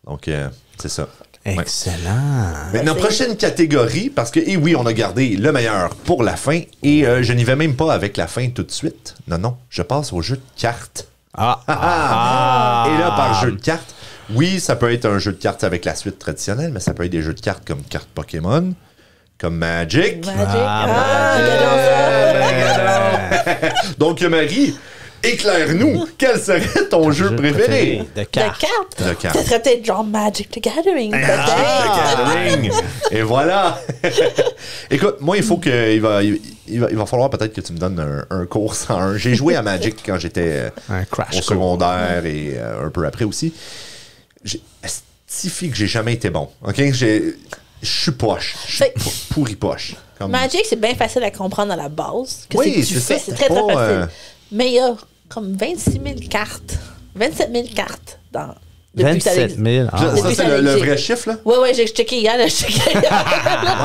Donc, c'est ça. Excellent. Maintenant, prochaine catégorie, parce que, oui, on a gardé le meilleur pour la fin, et je n'y vais même pas avec la fin tout de suite. Non, je passe au jeu de cartes. Et là, par jeu de cartes, oui, ça peut être un jeu de cartes avec la suite traditionnelle, mais ça peut être des jeux de cartes comme cartes Pokémon, comme Magic. Donc, Marie, éclaire-nous, quel serait ton jeu préféré? De cartes. Ça serait peut-être genre Magic the Gathering. Et voilà. Écoute, moi, il faut que il va falloir peut-être que tu me donnes un cours 101. J'ai joué à Magic quand j'étais au secondaire et un peu après aussi. Estifie que j'ai jamais été bon. OK? Je suis poche. Je suis pourri poche. Magic, c'est bien facile à comprendre à la base. Oui, c'est ça. C'est très, très facile. Mais il y a comme 26 000 cartes. 27 000 cartes dans... 27 000. Ça, c'est le vrai chiffre, là? Oui, j'ai checké hier. Oh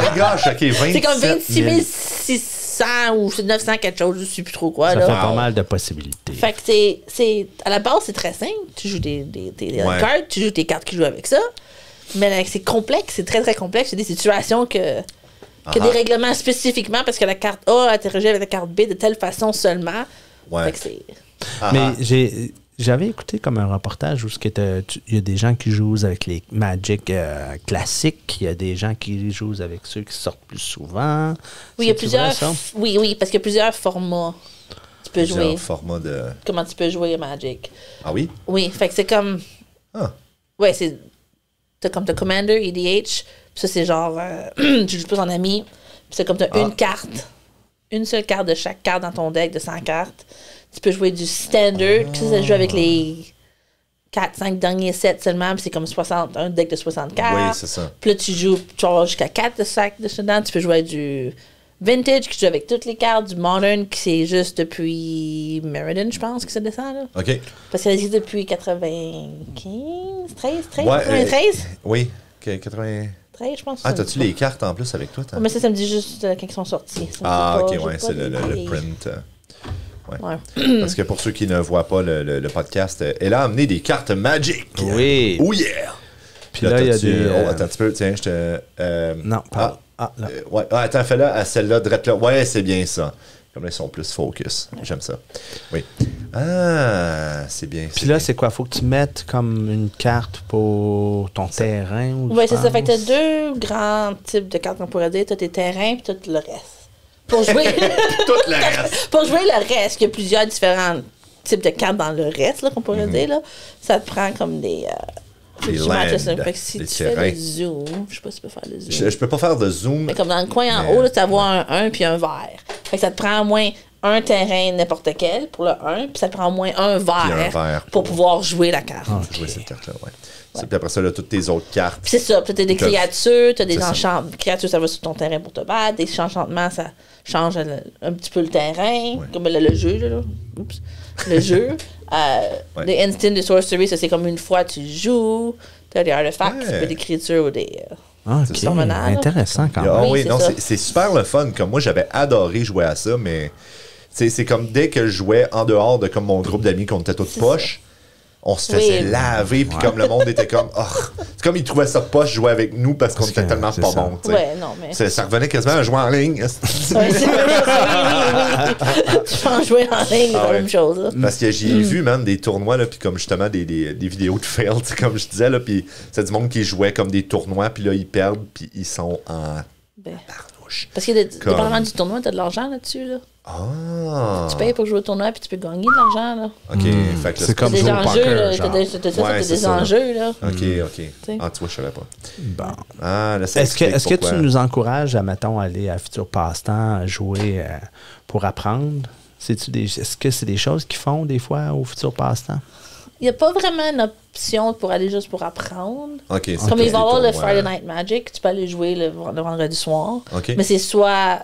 my gosh, OK, 27 000. C'est comme 26 600 ou 900 quelque chose, je ne sais plus trop quoi. Ça là. fait pas mal de possibilités. Fait que c'est à la base, c'est très simple. Tu joues des cartes, tu joues tes cartes qui jouent avec ça. Mais c'est complexe, c'est très, très complexe. C'est des situations que des règlements spécifiquement parce que la carte A interagit avec la carte B de telle façon seulement. Ouais. Fait que c'est... Mais j'avais écouté comme un reportage où il y a des gens qui jouent avec les Magic classiques, il y a des gens qui jouent avec ceux qui sortent plus souvent. Oui, il y a plusieurs. Oui, parce qu'il y a plusieurs formats. Tu peux jouer. Formats de... Comment tu peux jouer à Magic? Ah oui? Oui, fait que c'est comme. Ouais, c'est. T'as comme t'as Commander, EDH, puis ça c'est genre. Tu joues plus en ami, puis c'est comme t'as une carte. Une seule carte de chaque carte dans ton deck de 100 cartes. Tu peux jouer du standard, puis ça joue avec les 4-5 derniers sets seulement, puis c'est comme un deck de 60 cartes. Oui, c'est ça. Puis là, tu vas avoir jusqu'à 4 de sacs de dedans. Tu peux jouer du vintage, qui joue avec toutes les cartes, du modern, qui c'est juste depuis Meriden, je pense, que ça descend, là. OK. Parce qu'elle existe depuis 95, 13, ouais, 93? Oui, 80... 13, je pense. T'as-tu les cartes en plus avec toi? Mais ça me dit juste quand ils sont sortis. OK, ouais, c'est le print. Ouais. Parce que pour ceux qui ne voient pas le podcast, elle a amené des cartes Magic. Oui. Oh yeah! Puis là, il y a des... attends un petit peu, tiens, je te... non, pas... là. Ouais, attends, fais-la à celle-là, drette là. Ouais, c'est bien ça. Comme là, ils sont plus focus. J'aime ça. Oui. Ah, c'est bien. Puis là, c'est quoi? Faut que tu mettes comme une carte pour ton terrain? Oui, c'est ça. Fait que t'as deux grands types de cartes qu'on pourrait dire. T'as tes terrains et tout le reste. Pour jouer... tout le reste. Pour jouer le reste, il y a plusieurs différents types de cartes dans le reste, là, qu'on pourrait dire. Là. Ça te prend comme des... des landes, fait que si tu fais le zoom, je sais pas si tu peux faire le zoom. Je peux pas faire de zoom. Mais comme dans le coin en haut, tu vas avoir un puis un vert. Fait que ça te prend au moins un terrain n'importe quel pour le 1, puis ça te prend au moins un verre pour pouvoir jouer la carte. Jouer cette carte-là, ouais. Puis après ça, là, toutes tes autres cartes. Puis c'est ça. Puis t'as des créatures, t'as des enchantements. Créatures, ça va sur ton terrain pour te battre. Des enchantements, ça change un petit peu le terrain. Comme le jeu, là. Oups. Le jeu. Des instants de sorcery, ça c'est comme une fois tu joues. T'as des artefacts, c'est des créatures ou des... OK, intéressant quand même. Oui, non, c'est super le fun. Comme moi, j'avais adoré jouer à ça, mais c'est comme dès que je jouais en dehors de comme mon groupe d'amis qu'on était tous poches, on se faisait laver, puis comme le monde était comme... Oh, c'est comme ils trouvaient ça poche jouer avec nous parce qu'on était tellement pas bons. Ouais, non, mais... Ça revenait quasiment à jouer en ligne. Ouais, c'est tu peux en jouer en ligne, c'est la même chose. Là. Parce que j'ai vu, man, des tournois, là, puis comme justement des vidéos de fail, comme je disais, là, puis c'est du monde qui jouait comme des tournois, puis là, ils perdent, puis ils sont en barnouche. Parce que dépendamment du tournoi, t'as de l'argent là-dessus, là. Ah! Tu payes pour jouer au tournoi, puis tu peux gagner de l'argent, là. OK. Fait que c'est comme jouer au poker, genre. T'as des enjeux, là. OK. Ah, tu vois, je savais pas. Bon. Ah, là, est-ce que tu nous encourages à, mettons, aller à Futur Passe-Temps, à jouer pour apprendre? Est-ce que c'est des choses qu'ils font des fois au Futur Passe-Temps? Il n'y a pas vraiment une option pour aller juste pour apprendre. Okay, comme il va y avoir le Friday Night Magic, tu peux aller jouer le vendredi soir. Okay. Mais c'est soit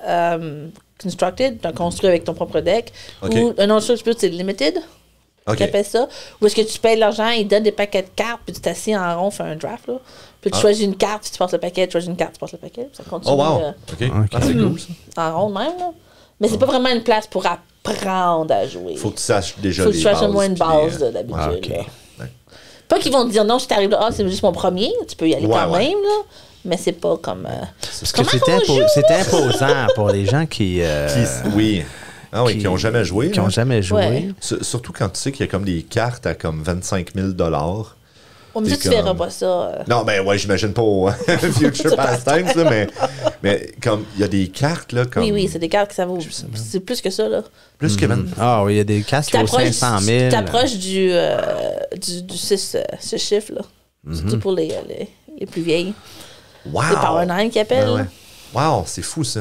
constructed, tu construit avec ton propre deck, ou un autre chose, c'est limited. Tu appelles ça. Ou est-ce que tu payes de l'argent, ils donnent des paquets de cartes, puis tu t'assieds en rond, fais un draft. Là. Puis tu choisis une carte, puis tu passes le paquet, tu choisis une carte, tu passes le paquet. Ça continue. Oh wow! C'est cool, ça. En rond même. Là. Mais c'est pas vraiment une place pour apprendre à jouer. Faut que tu saches déjà faut que tu saches au moins une base d'habitude. Pas qu'ils vont te dire non, je t'arrive là, c'est juste mon premier, tu peux y aller quand même, là. Mais c'est pas comme. Parce que c'était imposant pour les gens qui oui. Ah oui, qui n'ont jamais joué. Qui n'ont jamais joué. Ouais. Surtout quand tu sais qu'il y a comme des cartes à comme 25 000 Oh, mais ça, tu verras pas ça. Non, mais ouais, j'imagine pas au Future Pastimes, mais comme il y a des cartes, là, comme... Oui, c'est des cartes que ça vaut... C'est plus que ça, là. Plus que même. Ah oui, il y a des cartes qui vaut 500 000. Tu t'approches du 6 chiffres, là. Surtout pour les plus vieilles. Wow! Les Power 9 qui appellent. Ouais. Wow, c'est fou, ça.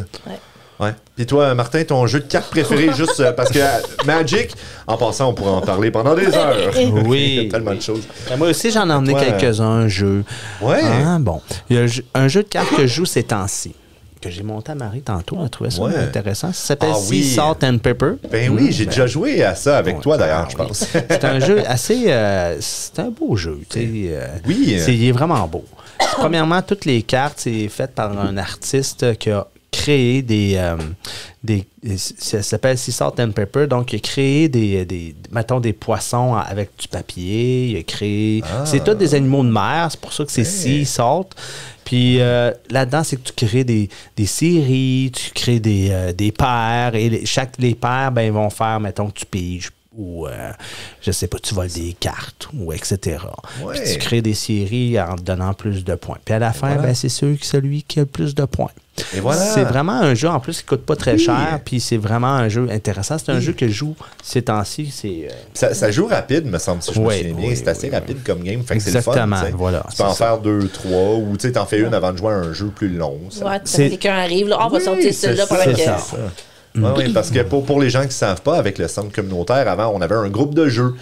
Ouais. Puis toi, Martin, ton jeu de cartes préféré, juste parce que Magic, en passant, on pourrait en parler pendant des heures. Oui. Il y a tellement de choses. Moi aussi, j'en ai emmené quelques-uns, un jeu. Ouais. Bon. Il y a un jeu de cartes que je joue ces temps-ci, que j'ai monté à Marie tantôt. Elle a trouvé ça intéressant. Ça s'appelle Sea Salt and Pepper. Ben oui, j'ai déjà joué à ça avec toi, d'ailleurs, je pense. C'est un jeu assez... c'est un beau jeu. Oui. Il est vraiment beau. Premièrement, toutes les cartes, c'est fait par un artiste qui a créé ça s'appelle Sea Salt and Pepper, donc il a créé mettons des poissons avec du papier, il a créé, c'est tous des animaux de mer, c'est pour ça que c'est Sea Salt. Puis là-dedans, c'est que tu crées des séries, tu crées des paires, et les paires, ben, ils vont faire, mettons que tu piges, ou je sais pas, tu voles des cartes, ou etc. Puis tu crées des séries en te donnant plus de points. Puis à la fin, ben, c'est celui qui a le plus de points. Et voilà. C'est vraiment un jeu, en plus, qui coûte pas très cher, puis c'est vraiment un jeu intéressant. C'est un jeu que je joue ces temps-ci. Ça joue rapide, me semble, si je me souviens bien. C'est assez rapide comme game, fait que c'est le fun. Voilà. Tu peux en faire 2, 3, ou tu sais, t'en fais une avant de jouer à un jeu plus long. Quelqu'un arrive, là, on va sortir celle-là pendant que... Oui, parce que pour les gens qui ne savent pas, avec le centre communautaire, avant, on avait un groupe de jeux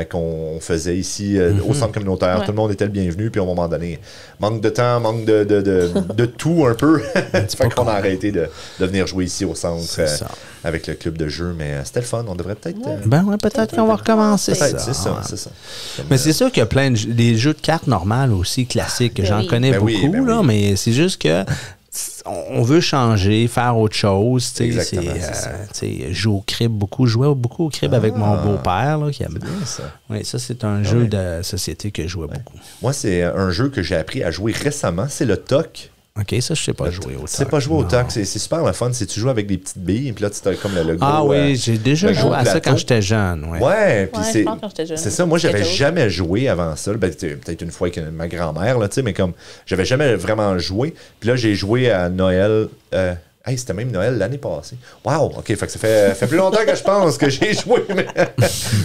qu'on faisait ici au centre communautaire. Tout le monde était le bienvenu, puis à un moment donné, manque de temps, manque de tout un peu. Fait qu'on a arrêté de venir jouer ici au centre avec le club de jeux, mais c'était le fun. On devrait peut-être... peut-être qu'on va recommencer ça. C'est ça. Mais c'est sûr qu'il y a plein des jeux de cartes normales aussi, classiques, que j'en connais beaucoup, là, mais c'est juste que on veut changer, faire autre chose. Je joue au crib beaucoup. Je jouais beaucoup au crib avec mon beau-père. Là, qui aime bien ça. Oui, ça, c'est un jeu de société que je jouais beaucoup. Moi, c'est un jeu que j'ai appris à jouer récemment. C'est le TOC. OK, ça, je sais pas jouer au TOC. Tu sais pas jouer au TOC. C'est super le fun. C'est tu joues avec des petites billes, et puis là, tu as comme le gros... Ah oui, j'ai déjà joué à ça quand j'étais jeune. Ouais, puis c'est ça. Moi, j'avais jamais joué avant ça. Ben, peut-être une fois avec ma grand-mère, là, mais comme j'avais jamais vraiment joué. Puis là, j'ai joué à Noël... Hey, c'était même Noël l'année passée. Wow, OK, fait que ça fait plus longtemps que je pense que j'ai joué.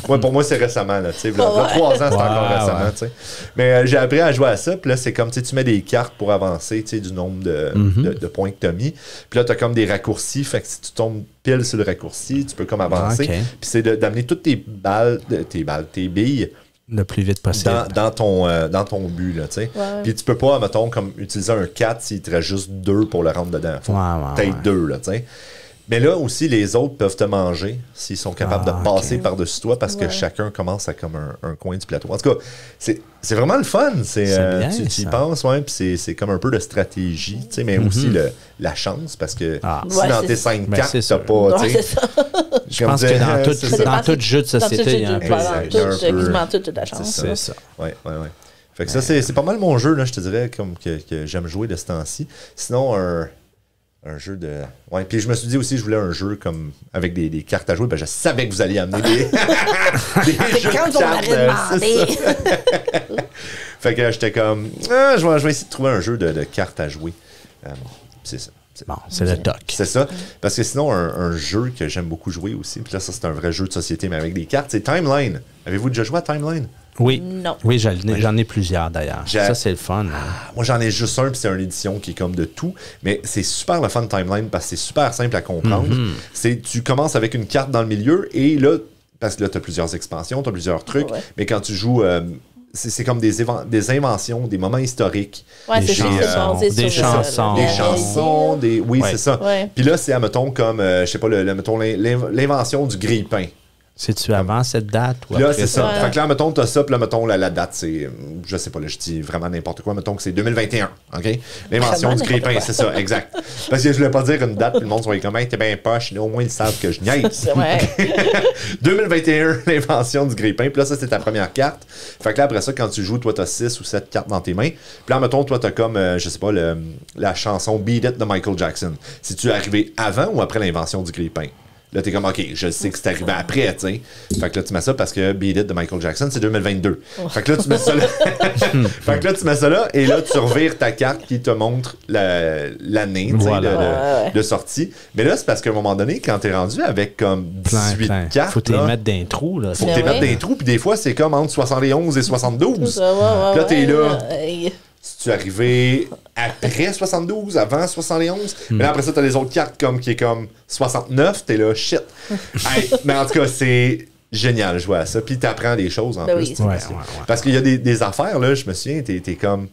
Mais pour moi, c'est récemment. Là, 3 ans, c'est encore récemment. T'sais. Mais j'ai appris à jouer à ça. Puis là, c'est comme tu mets des cartes pour avancer du nombre de points que tu as mis. Puis là, tu as comme des raccourcis. Fait que si tu tombes pile sur le raccourci, tu peux comme avancer. Okay. Puis c'est d'amener toutes tes billes. Le plus vite possible. Dans ton but, là, tu sais. Puis tu peux pas, mettons, comme utiliser un 4 s'il te reste juste 2 pour le rentrer dedans. Faut peut-être 2, là, tu sais. Mais là aussi, les autres peuvent te manger s'ils sont capables de passer par-dessus toi parce que chacun commence à comme un coin du plateau. En tout cas, c'est vraiment le fun. Bien, tu y penses, puis c'est comme un peu de stratégie, tu sais, mais aussi la chance parce que si dans tes 5 cartes, t'as pas... Je pense que dans tout jeu de société, il y a un peu... Quasiment toute la chance. C'est ça. Oui. Fait que ça, c'est pas mal mon jeu, là, je te dirais, comme que j'aime jouer de ce temps-ci. Sinon, un jeu de... Ouais, puis je me suis dit aussi, je voulais un jeu comme avec des cartes à jouer. Ben, je savais que vous alliez amener des jeux de cartes. Fait que j'étais comme... je vais essayer de trouver un jeu de cartes à jouer. C'est ça. Bon, c'est le doc. C'est ça. Parce que sinon, un jeu que j'aime beaucoup jouer aussi, puis là, ça, c'est un vrai jeu de société, mais avec des cartes, c'est Timeline. Avez-vous déjà joué à Timeline? Oui. Non. Oui, j'en ai plusieurs d'ailleurs. Ça, c'est le fun. Moi, j'en ai juste un, puis c'est une édition qui est comme de tout. Mais c'est super le fun Timeline parce que c'est super simple à comprendre. Tu commences avec une carte dans le milieu et là, parce que là, tu as plusieurs expansions, tu as plusieurs trucs, mais quand tu joues. C'est comme des inventions, des moments historiques. Ouais, des chansons. Oui, c'est ça. Ouais. Puis là, c'est, admettons, comme, je sais pas, mettons, l'invention du grille-pain. C'est-tu avant cette date? Ou là, c'est ça. Fait que là, mettons, t'as ça, puis là, mettons, la date, c'est, je sais pas, là, je dis vraiment n'importe quoi, mettons que c'est 2021, OK? L'invention du grille-pain, c'est ça, exact. Parce que je voulais pas dire une date, puis le monde soit comme, hey, t'es bien poche, au moins ils savent que je niaise. 2021, l'invention du grille-pain, puis là, ça, c'est ta première carte. Fait que là, après ça, quand tu joues, toi, t'as 6 ou 7 cartes dans tes mains. Puis là, mettons, toi, t'as comme, je sais pas, la chanson Beat It de Michael Jackson. Si tu es arrivé avant ou après l'invention du grille-pain? Là, t'es comme, OK, je sais que c'est arrivé après, tu sais. Fait que là, tu mets ça parce que Beat It de Michael Jackson, c'est 2022. Fait que là, tu mets ça là. Fait que là, tu mets ça là et là, tu revires ta carte qui te montre l'année de sortie. Mais là, c'est parce qu'à un moment donné, quand t'es rendu avec comme 18 cartes. Faut t'y mettre d'un trou, là. Faut t'y mettre d'un trou, puis des fois, c'est comme entre 71 et 72. Puis là, t'es là. Si tu es arrivé après 72, avant 71, mais là, après ça, t'as les autres cartes comme qui est comme 69, t'es là, shit. Hey, mais en tout cas, c'est génial de jouer à ça. Puis t'apprends des choses en plus. Oui, parce qu'il y a des affaires, là, je me souviens, t'es comme,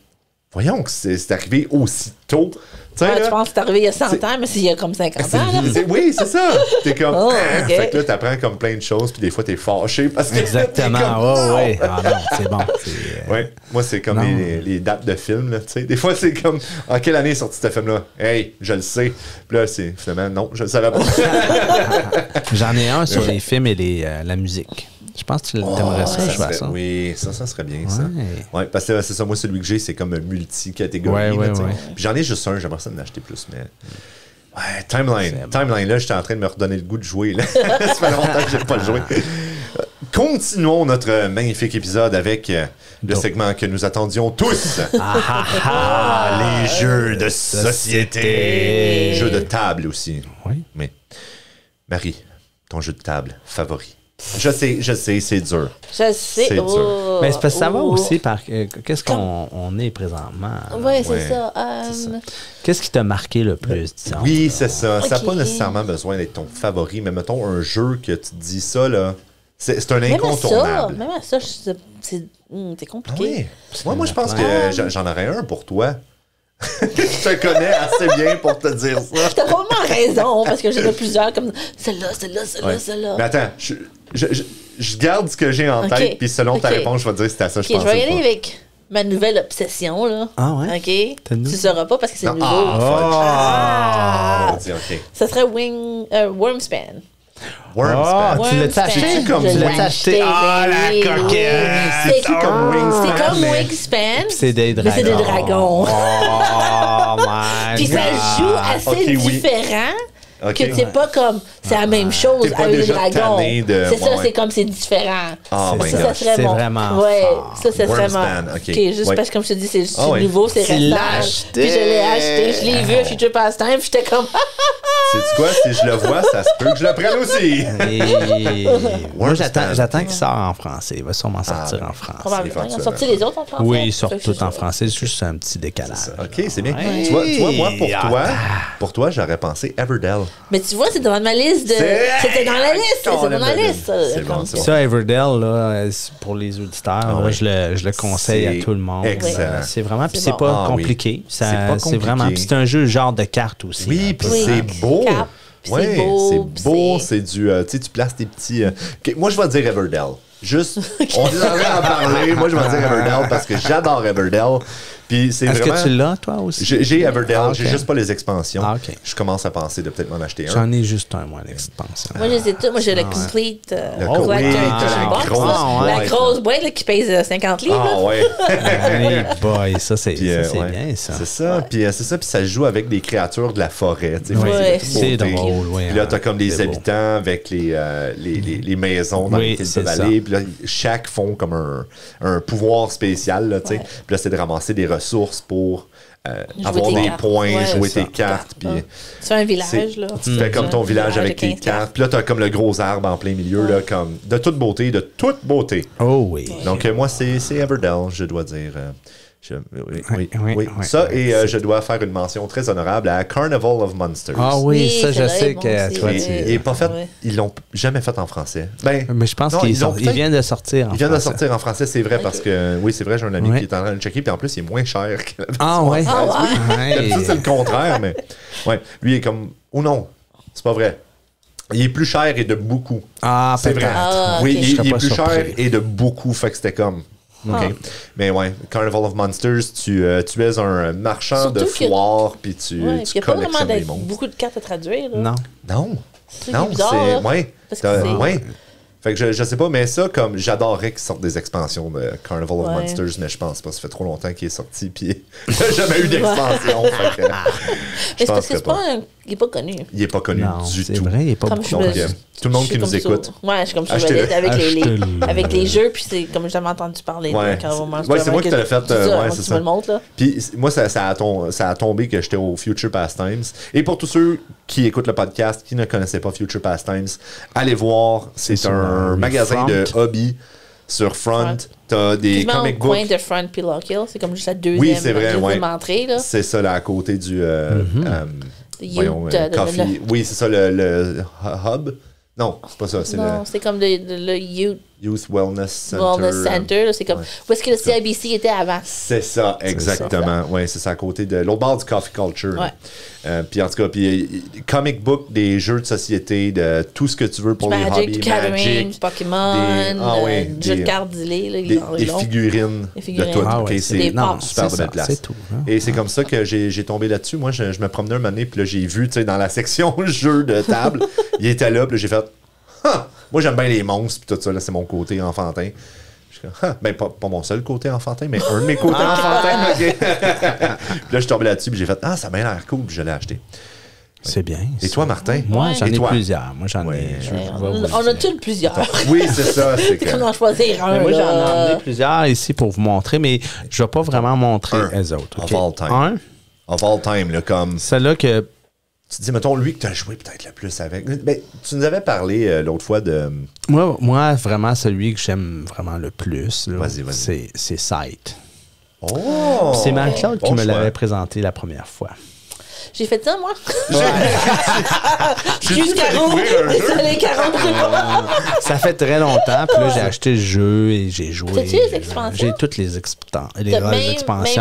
voyons que c'est arrivé aussi tôt. Tu penses que c'est arrivé il y a 100 ans, mais c'est il y a comme 50 ans. Là. Oui, c'est ça. T'es comme, okay. Fait que là, t'apprends comme plein de choses, puis des fois, t'es fâché parce que. Exactement, oui. Ah non, c'est bon. Ouais. Moi, c'est comme les dates de films, là, tu sais. Des fois, c'est comme, en quelle année est sorti ce film-là? Hey, je le sais. Puis là, c'est finalement, non, je le savais pas. J'en ai un sur les films et la musique. Je pense que tu aimerais ça, je vois ça. Oui, ça serait bien, ça. Ouais, parce que c'est ça, moi, celui que j'ai, c'est comme multi-catégorie. Ouais. Puis j'en ai juste un, j'aimerais ça d'en acheter plus, mais... Ouais, Timeline, là, j'étais en train de me redonner le goût de jouer, là. Ça fait longtemps que j'ai pas joué. Continuons notre magnifique épisode avec le segment que nous attendions tous. Les jeux de société. Jeux de table aussi. Oui. Mais, Marie, ton jeu de table favori? Je sais, c'est dur. Je sais. C'est dur. Mais c'est parce que ça va aussi par qu'est-ce qu'on est présentement. Oui, c'est ça. Qu'est-ce qui t'a marqué le plus, disons? Oui, c'est ça. Okay. Ça n'a pas nécessairement besoin d'être ton favori, mais mettons un jeu que tu te dis ça, là, c'est un incontournable. Même à ça, c'est compliqué. Oui. Moi, je pense que j'en aurais un pour toi. Je te connais assez bien pour te dire ça. T'as probablement raison, parce que j'en ai plusieurs comme celle-là. Mais attends, je garde ce que j'ai en tête, puis selon ta réponse, je vais te dire si c'est à ça je pense. Je vais y aller avec ma nouvelle obsession, là. Ah ouais? OK? Tu ne sauras pas parce que c'est nouveau. OK. Ça serait Wormspan. Wormspan. Tu l'as acheté comme tu l'as acheté. Ah, la coquette! C'est comme Wingspan. C'est des dragons. Mais c'est des dragons. Oh my Puis ça joue assez différent. Okay. Que c'est pas comme, c'est la même chose avec les dragons. C'est ça, c'est comme, c'est différent. Oh my ça God. C'est vraiment fort. Ça serait Worms vraiment... Band, OK. Juste parce que, comme je te dis, c'est nouveau, c'est Tu récent. l'as acheté. Puis je l'ai acheté, je l'ai vu à Future Pastime, puis j'étais comme... Sais-tu quoi? Si je le vois, ça se peut que je le prenne aussi. Moi, j'attends qu'il sorte en français. Il va sûrement sortir en français. Probablement. Ils ont sorti les autres en français? Oui, ils sortent tout en français. C'est juste un petit décalage. OK, c'est bien. Tu vois, moi, pour toi, j'aurais pensé Everdell. Mais tu vois, c'est dans ma liste de... C'était dans la liste. C'est dans la liste. C'est bon, ça. Ça, Everdell, là, pour les auditeurs, là, je le conseille à tout le monde. Excellent. C'est vraiment... Puis C'est c'est pas bon. compliqué. C'est pas compliqué. C'est vraiment... Puis c'est un jeu genre de cartes aussi. Oui, puis c'est beau. Puis c'est beau, c'est du... tu sais, tu places tes petits... Moi, je vais dire Everdell. Juste, on est en train d'en parler. Moi, je vais dire Everdell parce que j'adore Everdell. Puis c'est Est-ce vraiment... que tu l'as, toi aussi? J'ai Everdell, Ah, ok. j'ai juste pas les expansions. Ah, ok. Je commence à penser de peut-être m'en acheter un. J'en ai juste un, moi, l'expansion. Moi, je les ai tous. Moi, j'ai le Complete Oh, Collector oui, Edition la Box. grosse La boîte, grosse boîte là, qui pèse 50 livres. Ah ouais. Hey boy, ça, c'est Puis, ouais. bien, ça. C'est ça. Puis c'est ça. Puis ça joue avec des créatures de la forêt. Tu sais. Oui, Ouais. c'est beauté. drôle, oui. Puis là, t'as comme des C'est beau. habitants avec les maisons dans Oui, lesquelles ils c'est peuvent ça. aller. Puis là, chaque font comme un pouvoir spécial. Là, tu sais. Ouais. Puis là, c'est de ramasser des ressources pour Jouer avoir tes des cartes. points, Ouais, jouer c'est tes ça. cartes. Puis C'est un village, là. tu fais comme ton village avec tes 15 cartes. Puis là, t'as comme le gros arbre en plein milieu, là, comme de toute beauté, de toute beauté. Oh oui. Donc, moi, c'est Everdell, je dois dire. Oui. Oui. Ça, et je dois faire une mention très honorable à Carnival of Monsters. Ah oui, Oui, ça, c'est je vrai, sais bon, que c'est toi, vrai. tu... Il est pas fait, Ouais. ils l'ont jamais fait en français. Ben, Mais je pense non, qu'il ils l'ont il peut-être- vient de sortir en il vient de français. sortir en français, c'est vrai, parce que, oui, c'est vrai, j'ai un ami Ouais. qui est en train de le checker, puis en plus, il est moins cher que la Ah version ouais? française. Oui. Ouais. D'habitude, c'est le contraire, mais ouais, lui, il est comme, oh non, c'est pas vrai. Il est plus cher et de beaucoup. Ah, C'est peut-être. vrai. Ah, Oui, ok. il Je serais est pas plus surpris. cher et de beaucoup, fait que c'était comme. OK. Ah. Mais ouais, Carnival of Monsters, tu es un marchand de Surtout que- foire, puis tu Ouais, puis il n'y a pas vraiment collectionnes les monstres. beaucoup de cartes à traduire. Là. Non. Non. C'est Non, bizarre, c'est. là. Ouais. Parce que c'est- Ouais. Fait que je sais pas, mais ça, comme j'adorerais qu'ils sortent des expansions de Carnival of Ouais. Monsters, mais je pense pas. Ça fait trop longtemps qu'il est sorti, puis il n'a jamais eu d'expansion. Fait que, Mais je c'est parce pense que que c'est pas il n'est pas connu. Il est pas connu Non, du c'est tout. vrai, il n'est pas Comme beaucoup. je Donc, me- tout le monde je qui suis nous comme écoute. sur- Ouais, je suis comme sur Achetez-le. Reddit Achetez-le. avec les jeux, puis c'est comme j'ai jamais entendu parler de Ouais, Carnival c'est- Monsters. ouais, c'est moi qui te l'ai fait, C'est ça, ouais, moi, c'est tu ça. me le montres, là. Puis moi, ça a tombé que j'étais au Future Pastimes. Et pour tous ceux qui écoutent le podcast, qui ne connaissaient pas Future Pastimes, allez voir. C'est sur un magasin de Front. hobby sur Front. T'as des Quasiment comic au coin books. de Front puis Lock Hill, c'est comme juste la deuxième, Oui, c'est vrai, ouais. entrée, là. C'est ça, là, à côté du... The voyons, Youth, coffee. Oui, c'est ça, le hub. Non, c'est pas ça. C'est Non, le c'est comme le Youth Youth Wellness Center. Wellness Center, là, c'est comme Ouais. où est-ce que le CIBC était avant. C'est ça, exactement. Oui, c'est ça, à côté de l'autre bord du Coffee Culture. Ouais. Puis en tout cas, comic book, des jeux de société, de tout ce que tu veux pour les Magic, hobbies, Gathering, Magic, Pokémon, ouais, jeux de des- cartes d'îlée, là, des figurines, Des figurines. de tout. Ah Ok, ouais, c'est des non, super c'est de belle ça, place. c'est tout, hein. Et c'est comme ça que j'ai tombé là-dessus. Moi, je me promenais un moment donné, puis là, j'ai vu, tu sais, dans la section jeux de table, il était là, puis là, j'ai fait ah! Moi, j'aime bien les monstres, puis tout ça, là, c'est mon côté enfantin. Je suis comme, ah! Ben, pas mon seul côté enfantin, mais un de mes côtés enfantins. Ok. Puis là, je suis tombé là-dessus, puis j'ai fait ah, ça a bien l'air cool, puis je l'ai acheté. C'est bien. Et toi, Martin? Moi, Ouais. j'en Et ai toi? plusieurs. Moi, j'en Ouais. ai. Je Ouais, vais vous on a dire. tous plusieurs. Oui, c'est ça. C'est que... Comment choisir un? Mais moi, j'en ai là? emmené plusieurs ici pour vous montrer, mais je ne vais pas vraiment montrer Un. les autres. Of ok? all time. Un, Of all time, là, comme... celle-là que Tu te dis, mettons, lui que tu as joué peut-être le plus avec. Ben, tu nous avais parlé l'autre fois de... Moi, vraiment, celui que j'aime vraiment le plus, là, Vas-y. c'est Sight. Oh! C'est Marc-Claude qui Bon me choix. l'avait présenté la première fois. J'ai fait ça, moi. J'ai Jusqu'à dû où? découvrir un jeu. C'est les 40 Ça fait très longtemps, puis là, j'ai acheté le jeu et j'ai joué. T'as-tu les expansions? J'ai toutes les expansions.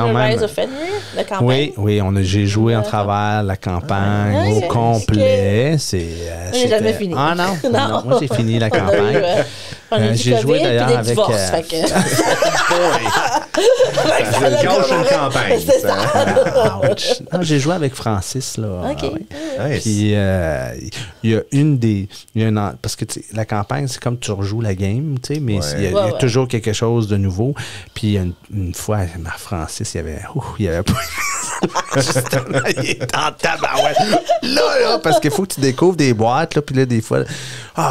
Même Même. Rise of Fenrir, la campagne. Oui, j'ai joué en travers la campagne Ouais, au c'est- complet. C'est. J'ai jamais fini. Ah non, Non. non, moi j'ai fini la On a eu, campagne. on a eu du j'ai joué COVID d'ailleurs puis des avec, divorces, fait que- Ça gâche une campagne. C'est ça. Ouch. Non, j'ai joué avec Francis, là. OK. Ouais. Puis, il y a une des... parce que la campagne, c'est comme tu rejoues la game, tu sais, mais il y a toujours quelque chose de nouveau. Puis, une fois, Francis, il y avait pas... Justement, il est en tabarouette. Là, parce qu'il faut que tu découvres des boîtes, là, puis là, des fois,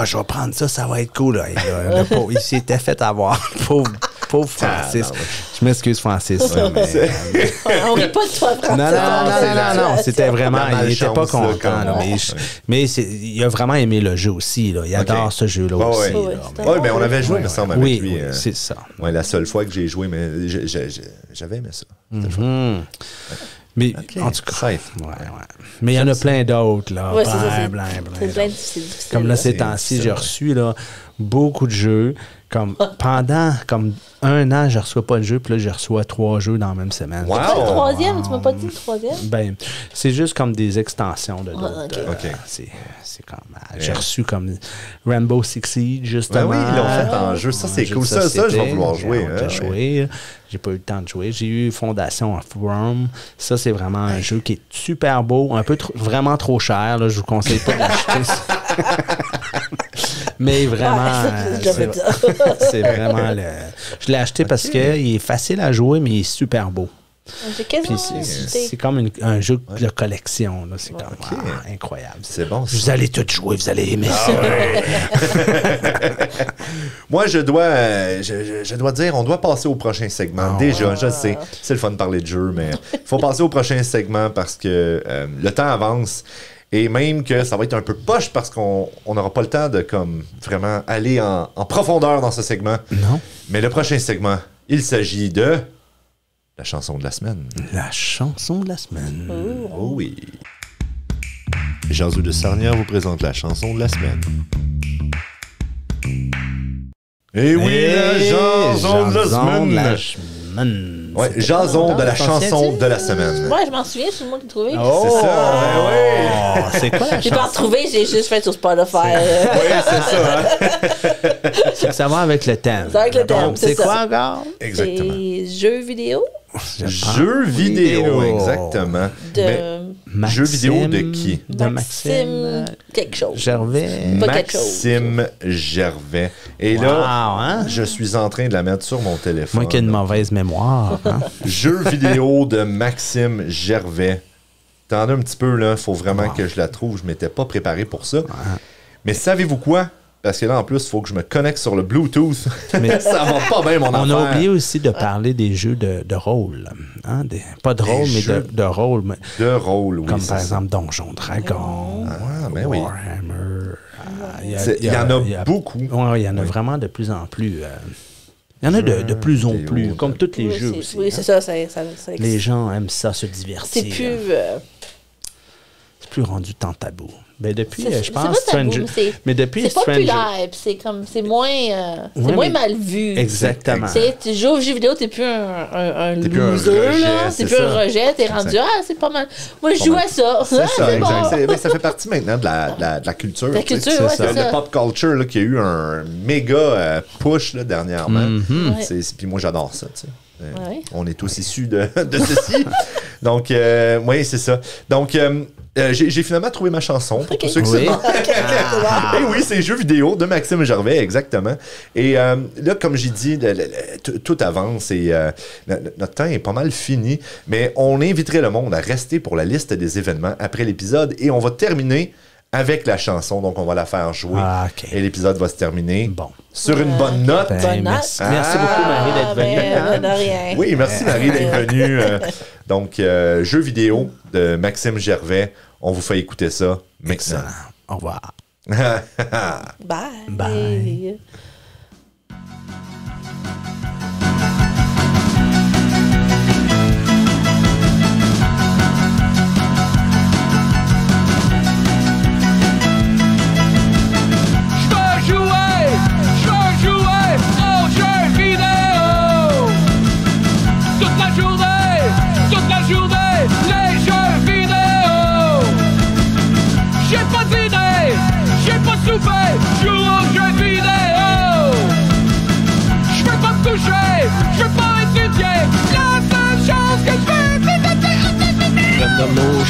je vais prendre ça, ça va être cool. Là. Il s'était fait avoir, pauvre Francis. Je m'excuse, Francis. On rit pas de toi, Francis. Non, c'était vraiment, il n'était pas content. Là, mais il a vraiment aimé le jeu aussi. Là. Il adore ce jeu-là aussi. Oui, mais on avait joué, il me semble, avec lui. Oui, c'est ça. Ouais, la seule fois que j'ai joué, mais j'avais aimé ça. Mais en tout cas, mais il y en a plein d'autres, là. Ouais, plein. Comme là, ces temps-ci, j'ai reçu là, beaucoup de jeux. Comme pendant comme 1 an, je ne reçois pas de jeu, puis là, je reçois 3 jeux dans la même semaine. Wow. C'est pas le 3e? Tu m'as pas dit le 3e? Ben, c'est juste comme des extensions de d'autres. Okay. C'est comme... J'ai reçu comme Rainbow Six Siege, justement. Oui, ils l'ont fait en jeu. Ça, c'est cool. Ça, je vais vouloir jouer. J'ai pas eu le temps de jouer. J'ai eu Fondation of Rome. Ça, c'est vraiment un jeu qui est super beau, un peu vraiment trop cher. Là. Je vous conseille pas d'acheter. Mais vraiment, c'est vraiment le... Je l'ai acheté parce qu'il est facile à jouer, mais il est super beau. C'est comme un jeu de collection. Là. C'est comme incroyable. C'est bon. Vous allez tout jouer, vous allez aimer ça. Moi, je dois dire, on doit passer au prochain segment. Déjà, je sais, c'est le fun de parler de jeu, mais il faut passer au prochain segment parce que le temps avance. Et même que ça va être un peu poche parce qu'on n'aura pas le temps de comme vraiment aller en profondeur dans ce segment. Non. Mais le prochain segment, il s'agit de la chanson de la semaine. La chanson de la semaine. Oh oui. Jazu de Sarnière vous présente la chanson de la semaine. Et oui, la chanson de la semaine. Ouais, Jason de la chanson de la semaine. Ouais, je m'en souviens, c'est moi qui l'ai trouvé. C'est ça, oui. C'est quoi la chanson? J'ai pas retrouvé, j'ai juste fait sur Spotify. Oui, c'est ça. Ça va avec le thème. Ça va avec le thème, c'est ça. quoi encore? Exactement. C'est jeux vidéo. Jeux vidéo, exactement. Jeux vidéo de qui? De Maxime quelque chose. Gervais. Maxime Gervais. Et là, je suis en train de la mettre sur mon téléphone. Moi qui ai une mauvaise mémoire. Jeux vidéo de Maxime Gervais. T'en as un petit peu, là. Il faut vraiment que je la trouve. Je m'étais pas préparé pour ça. Mais savez-vous quoi? Parce que là, en plus, il faut que je me connecte sur le Bluetooth. Mais ça va pas bien, mon affaire. On a oublié aussi de parler des jeux de rôle. Hein? Pas de rôle, mais de rôle. De rôle, oui. Comme par exemple Donjon Dragon, Warhammer. Il y en a beaucoup. Oui, il y en a vraiment de plus en plus. Il y en a de plus en plus, comme tous les jeux aussi. Oui, c'est ça, les gens aiment ça, se divertir. C'est plus... C'est plus rendu tant tabou. Ben depuis, je pas pense, Stranger... Mais depuis c'est Stranger... populaire, c'est moins mal vu. Exactement. Tu joues aux jeux vidéo, t'es plus un loser, là. C'est plus un rejet, t'es rendu, c'est pas mal. Moi, je joue à ça. C'est ça, exact. Mais ça fait partie maintenant de la culture. La culture, oui, c'est ça. Le pop culture, là, qui a eu un méga push, là, dernièrement. Puis moi, j'adore ça, tu sais. On est tous issus de ceci. Donc, oui, c'est ça. Donc, j'ai finalement trouvé ma chanson. Pour ceux qui se demandent. Et oui, c'est Jeux vidéo de Maxime Gervais, exactement. Et là, comme j'ai dit, tout avance et notre temps est pas mal fini. Mais on inviterait le monde à rester pour la liste des événements après l'épisode. Et on va terminer avec la chanson, donc on va la faire jouer. Et l'épisode va se terminer sur une bonne note. Merci beaucoup, Marie, d'être venue. De rien. Oui, merci, Marie, d'être venue. Donc, jeux vidéo de Maxime Gervais. On vous fait écouter ça maintenant. Excellent. Au revoir. Bye. Bye. J'ai pas d'idée, j'ai pas souffert, joue aux jeux vidéo.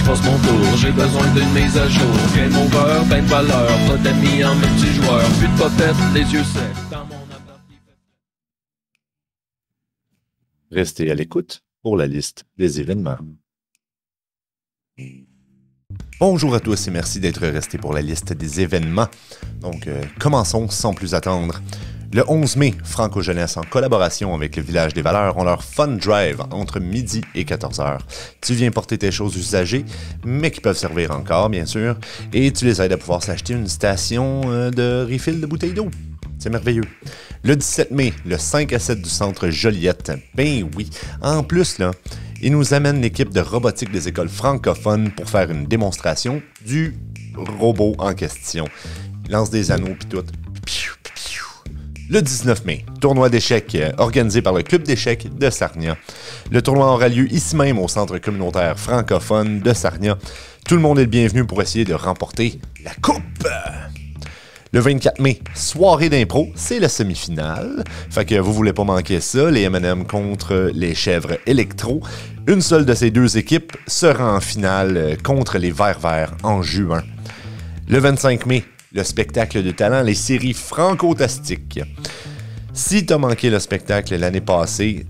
je passe mon tour. J'ai besoin d'une mise à jour. Game over, ben de valeur. Pas d'amis en multijoueur. Plus de popette, les yeux secs. Dans mon appart. Restez à l'écoute pour la liste des événements. Bonjour à tous et merci d'être restés pour la liste des événements. Donc, commençons sans plus attendre. Le 11 mai, Franco Jeunesse, en collaboration avec le Village des Valeurs, ont leur Fun Drive entre midi et 14h. Tu viens porter tes choses usagées, mais qui peuvent servir encore, bien sûr, et tu les aides à pouvoir s'acheter une station de refill de bouteilles d'eau. C'est merveilleux. Le 17 mai, le 5 à 7 du centre Joliette. Ben oui, en plus, là, ils nous amènent l'équipe de robotique des écoles francophones pour faire une démonstration du robot en question. Il lance des anneaux pis tout. Le 19 mai, tournoi d'échecs organisé par le Club d'échecs de Sarnia. Le tournoi aura lieu ici même au centre communautaire francophone de Sarnia. Tout le monde est le bienvenu pour essayer de remporter la coupe. Le 24 mai, soirée d'impro, c'est la semi-finale. Fait que vous voulez pas manquer ça, les M&M contre les chèvres électro. Une seule de ces deux équipes sera en finale contre les Verts en juin. Le 25 mai, le spectacle de talent, les séries franco-tastiques. Si t'as manqué le spectacle l'année passée,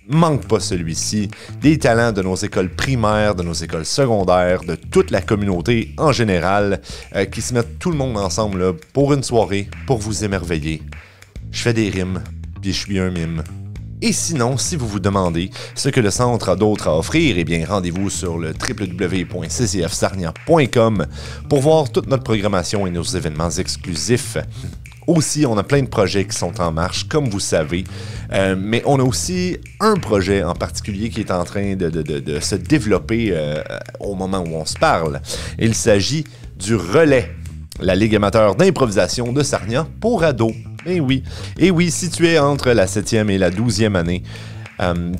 manque pas celui-ci. Des talents de nos écoles primaires, de nos écoles secondaires, de toute la communauté en général, qui se mettent tout le monde ensemble là, pour une soirée, pour vous émerveiller. Je fais des rimes, puis je suis un mime. Et sinon, si vous vous demandez ce que le centre a d'autre à offrir, eh bien rendez-vous sur le www.ccfsarnia.com pour voir toute notre programmation et nos événements exclusifs. Aussi, on a plein de projets qui sont en marche, comme vous savez, mais on a aussi un projet en particulier qui est en train de se développer au moment où on se parle. Il s'agit du Relais, la Ligue amateur d'improvisation de Sarnia pour ados. Et oui, si tu es entre la 7e et la 12e année,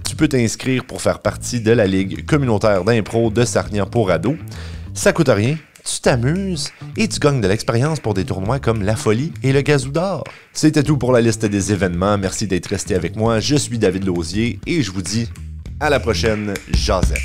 tu peux t'inscrire pour faire partie de la Ligue communautaire d'impro de Sarnia pour ados. Ça coûte rien, tu t'amuses et tu gagnes de l'expérience pour des tournois comme La Folie et le Gazou d'Or. C'était tout pour la liste des événements. Merci d'être resté avec moi. Je suis David Lausier et je vous dis à la prochaine Jazette.